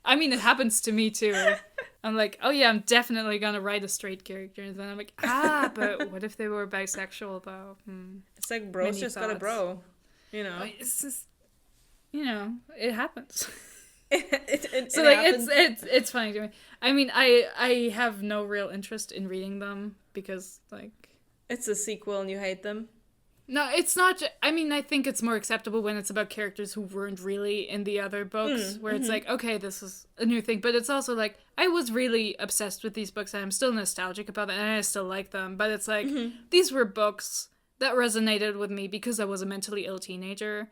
I mean, it happens to me too. I'm like, oh yeah, I'm definitely gonna write a straight character. And then I'm like, but what if they were bisexual though? It's like bro's just got a bro. You know. It's just, you know, it happens. So like it's funny to me. I mean, I have no real interest in reading them because like it's a sequel and you hate them. No, it's not. I mean, I think it's more acceptable when it's about characters who weren't really in the other books, where it's like, okay, this is a new thing. But it's also like, I was really obsessed with these books and I'm still nostalgic about them and I still like them. But it's like, these were books that resonated with me because I was a mentally ill teenager.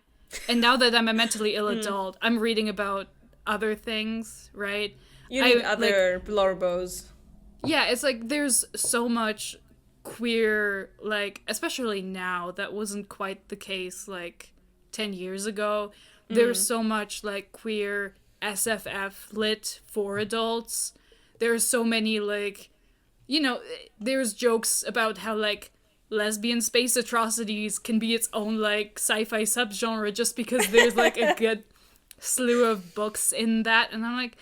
And now that I'm a mentally ill adult, I'm reading about other things, right? You need other blorbos. Yeah, it's like there's so much queer, like, especially now, that wasn't quite the case like 10 years ago. There's so much like queer SFF lit for adults. There's so many like, you know, there's jokes about how like lesbian space atrocities can be its own like sci-fi subgenre just because there's like a good slew of books in that. And I'm like,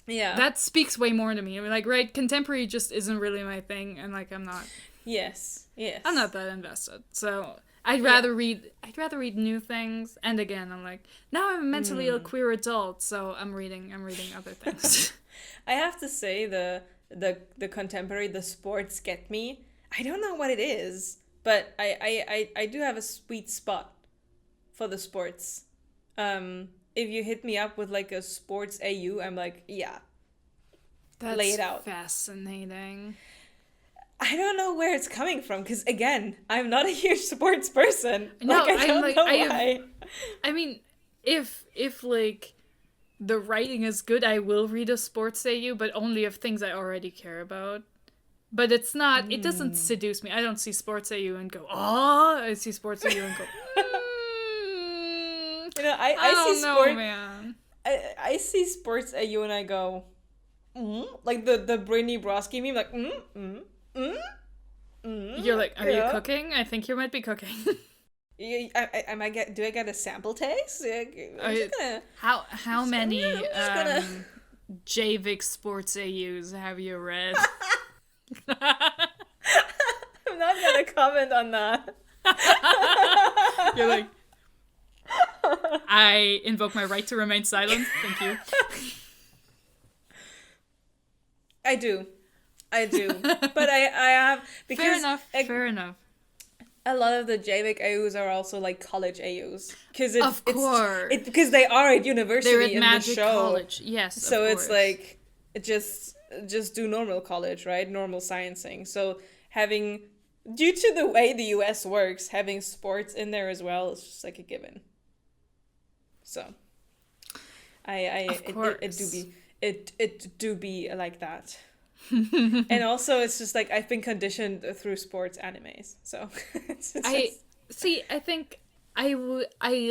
yeah, that speaks way more to me. I mean, like, right, contemporary just isn't really my thing, and like I'm not I'm not that invested. So I'd rather read new things. And again, I'm like, now I'm a mentally ill queer adult, so I'm reading other things. I have to say the contemporary, the sports get me. I don't know what it is, but I do have a sweet spot for the sports. If you hit me up with like a sports AU, I'm like, yeah. That's lay it out. Fascinating. I don't know where it's coming from, because again, I'm not a huge sports person. No, I don't know why. I mean, if like the writing is good, I will read a sports AU, but only of things I already care about. But it's not. It doesn't seduce me. I don't see sports AU and go, oh. I see sports AU and go, You know, I see sports. Man. I see sports AU and I go, like the Brittany Broski meme, like, You're like, are you cooking? I think you might be cooking. Do I get a sample taste? How many Javik sports AUs have you read? I'm not gonna comment on that. You're like, I invoke my right to remain silent. Thank you. I do. But I have, because fair enough. A lot of the JVIC AUs are also like college AUs, because because they are at university. They're at in Magic the show. College, yes. So it's like just do normal college, right? Normal sciencing. So due to the way the US works, having sports in there as well is just like a given. So it do be like that. And also it's just like I've been conditioned through sports animes, so I think I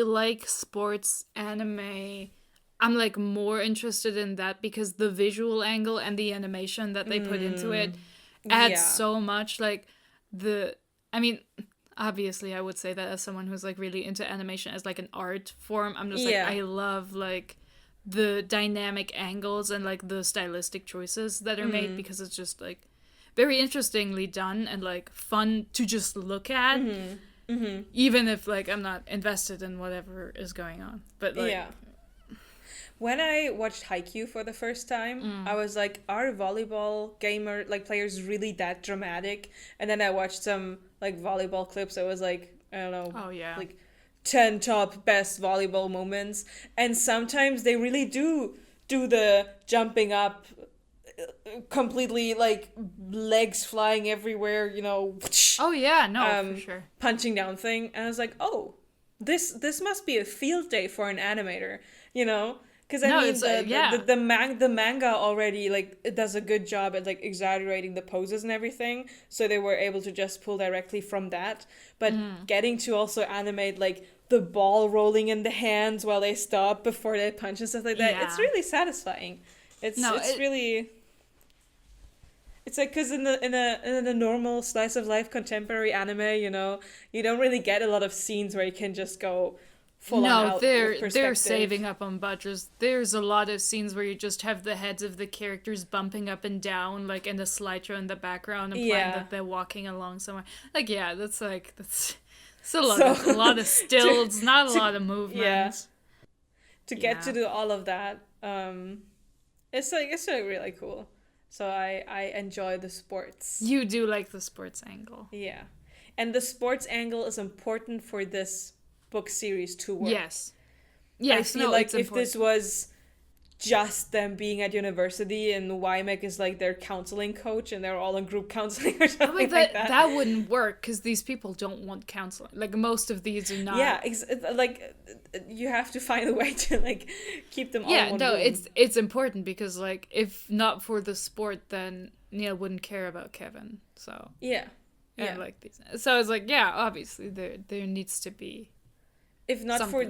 like sports anime. I'm like more interested in that because the visual angle and the animation that they put into it adds so much. Like obviously I would say that as someone who's like really into animation as like an art form. I'm just like, I love like the dynamic angles and like the stylistic choices that are made, because it's just like very interestingly done and like fun to just look at, even if like I'm not invested in whatever is going on. But like, when I watched Haikyuu for the first time, I was like, are volleyball players really that dramatic? And then I watched some like volleyball clips. I was like, I don't know, like 10 top best volleyball moments, and sometimes they really do the jumping up completely, like legs flying everywhere, you know, for sure, punching down thing. And I was like, oh, this must be a field day for an animator, you know, because the manga already like it does a good job at like exaggerating the poses and everything, so they were able to just pull directly from that. But getting to also animate like the ball rolling in the hands while they stop before they punch and stuff like that, it's really satisfying. It's like, because in a normal slice of life contemporary anime, you know, you don't really get a lot of scenes where you can just go full on out with perspective. They're saving up on budgets. There's a lot of scenes where you just have the heads of the characters bumping up and down, like in the slideshow in the background, implying that they're walking along somewhere. Like, that's a lot of stills, not a lot of movement. Yeah. To get to do all of that, it's like really cool. So I enjoy the sports. You do like the sports angle. Yeah. And the sports angle is important for this book series to work. Yes. I feel like if this was just them being at university and Wymek is like their counseling coach and they're all in group counseling or something like that. That wouldn't work, because these people don't want counseling. Like, most of these are not. Yeah, like you have to find a way to like keep them all in one room. It's important, because like if not for the sport, then Neil wouldn't care about Kevin. So and like these. So it's like, obviously there needs to be. If not for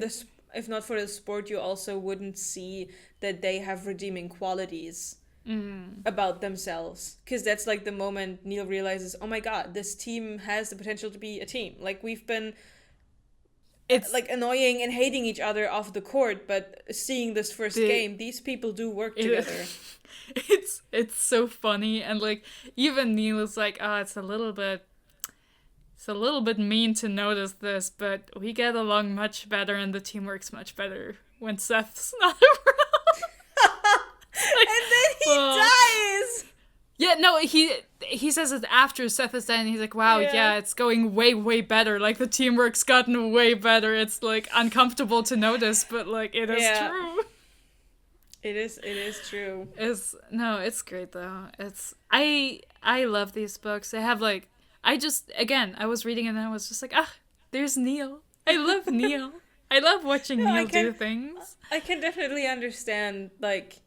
the sport, you also wouldn't see that they have redeeming qualities about themselves. Because that's like the moment Neil realizes, oh my god, this team has the potential to be a team. Like, we've been like annoying and hating each other off the court, but seeing this first game, these people do work together. It's so funny, and like even Neil is like, it's a little bit mean to notice this, but we get along much better and the team works much better when Seth's not around. Like, and then he dies! Yeah, no, he says it after Seth is dead, and he's like, wow, yeah, it's going way, way better. Like, the teamwork's gotten way better. It's, like, uncomfortable to notice, but, like, it is true. It is true. It's great, though. I love these books. They have, like, I was reading it, and I was just like, there's Neil. I love Neil. I love watching Neil do things. I can definitely understand, like,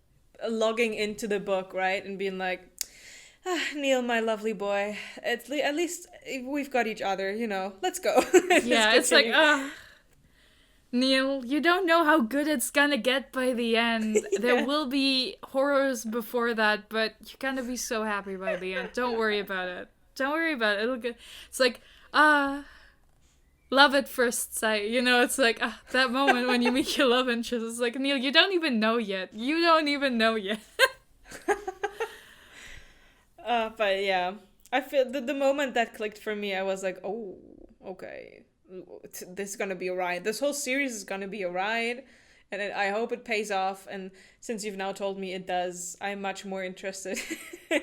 logging into the book, right, and being like, Neil, my lovely boy, at least we've got each other, you know, let's go. It's like, Neil, you don't know how good it's gonna get by the end. There will be horrors before that, but you're gonna be so happy by the end. Don't worry about it. It'll get... It's like, love at first sight, you know, it's like, that moment when you meet your love interest, it's like, Neil, you don't even know yet. But yeah, I feel the moment that clicked for me, I was like, oh, okay, this is gonna be a ride. This whole series is gonna be a ride, and I hope it pays off. And since you've now told me it does, I'm much more interested in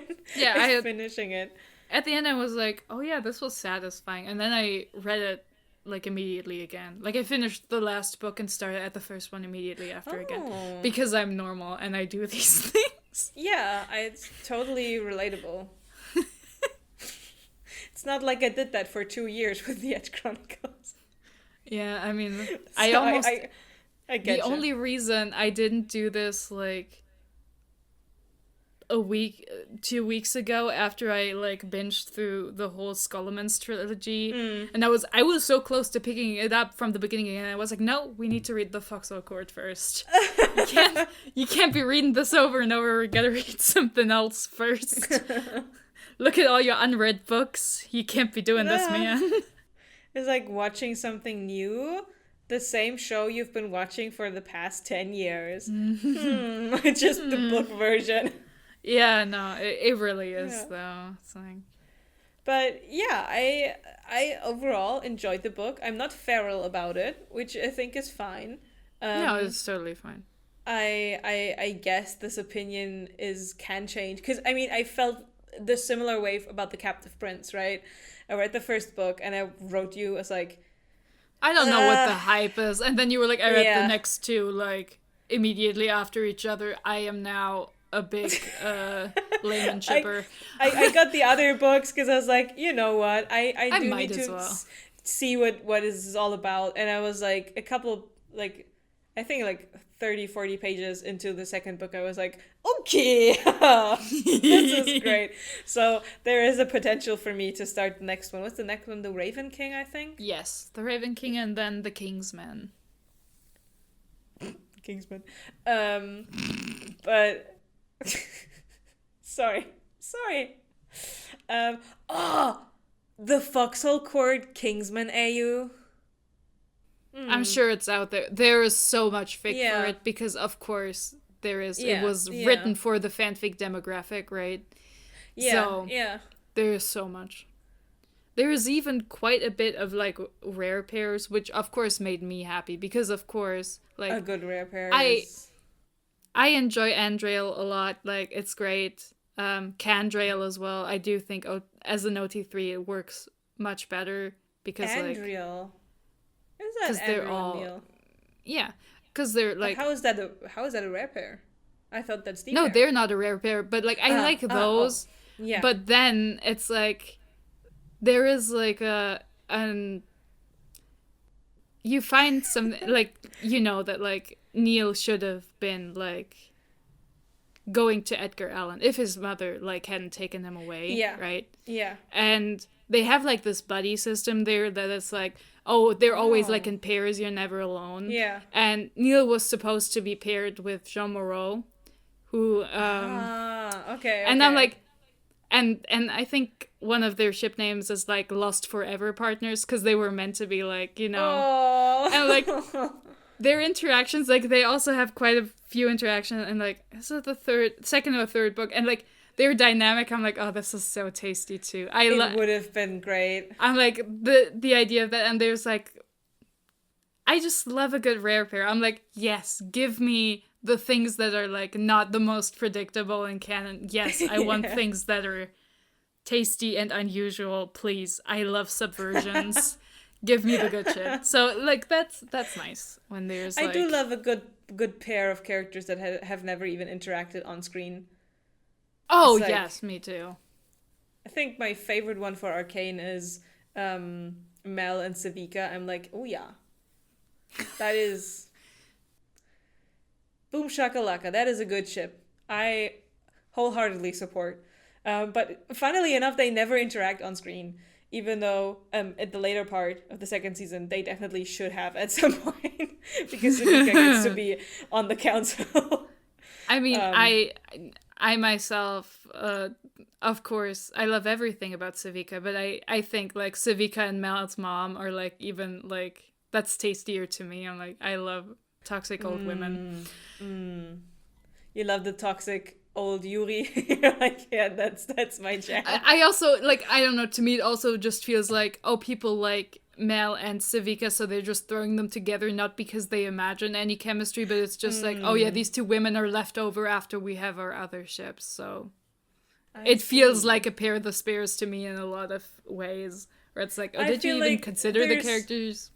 finishing it. At the end, I was like, oh yeah, this was satisfying. And then I read it, like, immediately again. Like, I finished the last book and started at the first one immediately after again. Because I'm normal and I do these things. Yeah, it's totally relatable. It's not like I did that for 2 years with the Edge Chronicles. Yeah, I mean, so I get the only reason I didn't do this, like, 2 weeks ago after I, like, binged through the whole Skolomans trilogy, and I was so close to picking it up from the beginning, and I was like, no, we need to read the Foxhole Court first. You can't be reading this over and over. We gotta read something else first. Look at all your unread books. You can't be doing this, man. It's like watching something new. The same show you've been watching for the past 10 years. Just the book version. Yeah, no, it really is, though. It's like... But yeah, I overall enjoyed the book. I'm not feral about it, which I think is fine. No, it's totally fine. I guess this opinion can change. Because, I mean, I felt the similar way about The Captive Prince, right? I read the first book, and I wrote you as like... I don't know what the hype is. And then you were like, I read the next two, like, immediately after each other. I am now... a big layman chipper. I got the other books because I was like, you know what, I do need to see what this is all about. And I was like, a couple, like, I think like 30-40 pages into the second book, I was like, okay, this is great. So there is a potential for me to start the next one. What's the next one? The Raven King, I think? Yes, the Raven King, and then the Kingsman. Kingsman. But... sorry. The Foxhole Court Kingsman AU. I'm sure it's out there. There is so much fic for it because, of course, there is. It was written for the fanfic demographic, right? So there is so much. There is even quite a bit of, like, rare pairs, which, of course, made me happy because, of course, like... a good rare pair I enjoy Andrail a lot. Like, it's great. Candrail as well. I do think as an OT3 it works much better because Andrail. Because they're all... Yeah, because they're like... How is that a rare pair? I thought that's the No, pair. they're not a rare pair, but like I like those. Yeah. But then it's like there is like you find some like you know that like Neil should have been like going to Edgar Allan if his mother like hadn't taken him away. Yeah. Right? Yeah. And they have like this buddy system there that it's like, oh, they're always like in pairs, you're never alone. Yeah. And Neil was supposed to be paired with Jean Moreau, who okay. And I'm like and I think one of their ship names is like Lost Forever Partners because they were meant to be like, you know. And like their interactions, like they also have quite a few interactions and like is it the second or third book and like their dynamic, I'm like, oh, this is so tasty too. It would have been great. I'm like the idea of that, and there's like, I just love a good rare pair. I'm like, yes, give me the things that are like not the most predictable in canon. Yes, I want things that are tasty and unusual, please. I love subversions. Give me the good shit. So, like, that's nice when there's, like... I do love a good pair of characters that have never even interacted on screen. Oh, like, yes, me too. I think my favorite one for Arcane is Mel and Savika. I'm like, oh yeah. That is... Boom shakalaka. That is a good ship. I wholeheartedly support. But funnily enough, they never interact on screen. Even though at the later part of the second season, they definitely should have at some point. Because Savika gets to be on the council. I mean, I myself, of course, I love everything about Savika. But I think, like, Savika and Mel's mom are, like, even, like, that's tastier to me. I'm like, I love toxic old women. You love the toxic old Yuri. You're like, yeah, that's my jam. I also, like, I don't know, to me it also just feels like, oh, people like Mel and Savika, so they're just throwing them together, not because they imagine any chemistry, but it's just like, oh yeah, these two women are left over after we have our other ships, so it feels like a pair of the spares to me in a lot of ways, where it's like, oh, did you even consider the characters?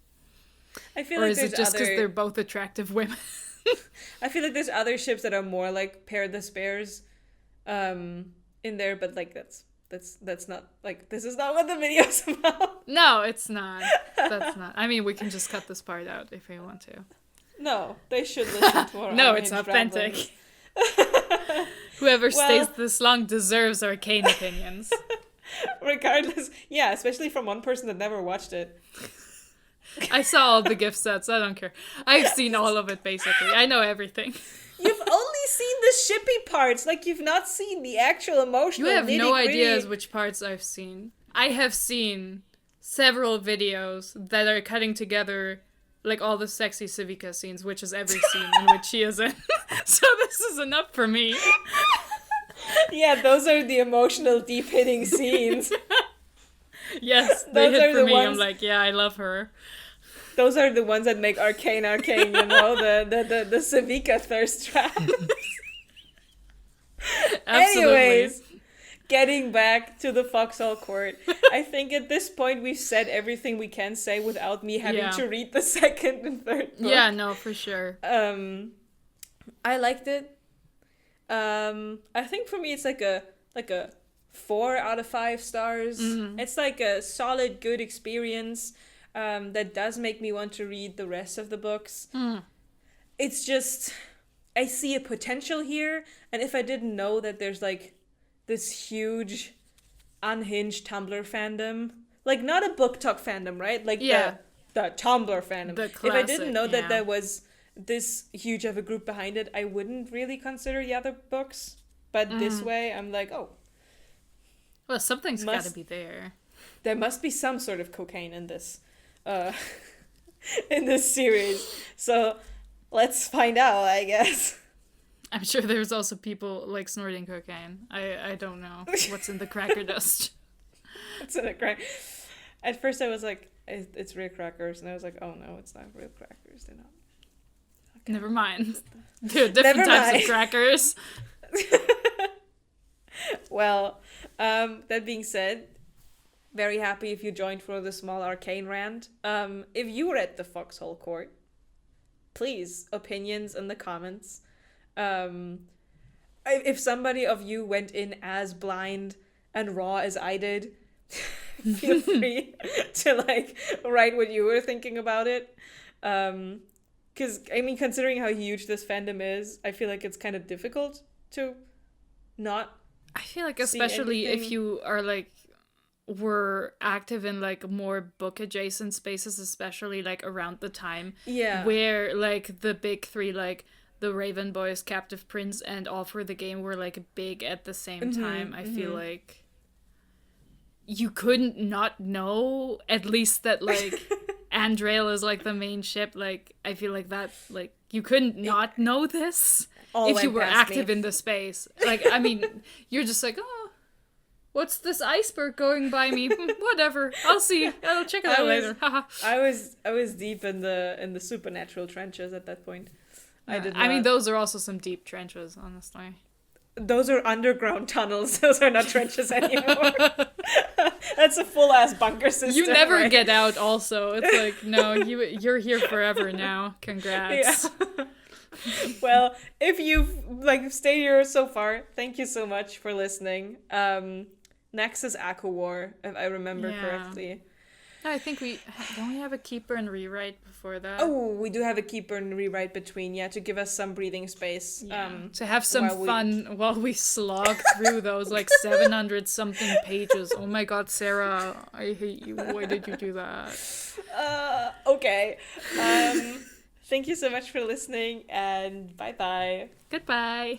I feel or like is it just because they're both attractive women? I feel like there's other ships that are more like pair the spares in there, but like that's not, like, this is not what the video's about. No, it's not. That's not. I mean, we can just cut this part out if we want to. No, they should listen to our No, it's authentic. Whoever stays this long deserves arcane opinions. Regardless, yeah, especially from one person that never watched it. I saw all the gift sets. I don't care. I've seen all of it, basically. I know everything. You've only seen the shippy parts. Like, you've not seen the actual emotional. You have no ideas which parts I've seen. I have seen several videos that are cutting together, like, all the sexy Savika scenes, which is every scene in which she is in. So this is enough for me. Yeah, those are the emotional, deep-hitting scenes. Yes, they hit for me. I'm like, yeah, I love her. Those are the ones that make Arcane, you know, the Savika thirst trap. Anyways, getting back to the Foxhole Court, I think at this point we've said everything we can say without me having to read the second and third book. Yeah, no, for sure. I liked it. I think for me it's like a 4 out of 5 stars. Mm-hmm. It's like a solid, good experience that does make me want to read the rest of the books. It's just, I see a potential here, and if I didn't know that there's like this huge unhinged Tumblr fandom, like not a book talk fandom, right? Like the Tumblr fandom. The classic, if I didn't know that there was this huge of a group behind it, I wouldn't really consider the other books. But this way, I'm like, oh, well, something's got to be there. There must be some sort of cocaine in this, in this series. So let's find out, I guess. I'm sure there's also people like snorting cocaine. I don't know what's in the cracker dust. What's in the crack? At first, I was like, it's real crackers, and I was like, oh no, it's not real crackers. They're not. Okay. Never mind. There are different types of crackers. Well, that being said, very happy if you joined for the small arcane rant. If you were at the Foxhole Court, please, opinions in the comments. If somebody of you went in as blind and raw as I did, feel free to like write what you were thinking about it. Because, I mean, considering how huge this fandom is, I feel like it's kind of difficult to not. I feel like especially if you are like were active in like more book adjacent spaces, especially like around the time where like the big three, like the Raven Boys, Captive Prince, and All for the Game were like big at the same time. I feel like you couldn't not know at least that like Andrail is like the main ship. Like I feel like that, like you couldn't not know this if you were active in the space. Like, I mean, you're just like, oh, what's this iceberg going by me? Whatever, I'll see. I'll check it out later. I was deep in the supernatural trenches at that point. I mean, those are also some deep trenches, honestly. those are underground tunnels. Those are not trenches anymore. That's a full-ass bunker system. You never get out also. It's like, no, you're here forever now. Congrats. Yeah. Well, if you've stayed here so far, thank you so much for listening. Next is Aqua War, if I remember correctly. I think don't we have a keeper and rewrite before that? Oh, we do have a keeper and rewrite between, to give us some breathing space. To have some fun while we slog through those 700 something pages. Oh my god, Sarah, I hate you. Why did you do that? Okay. Thank you so much for listening, and bye-bye. Goodbye.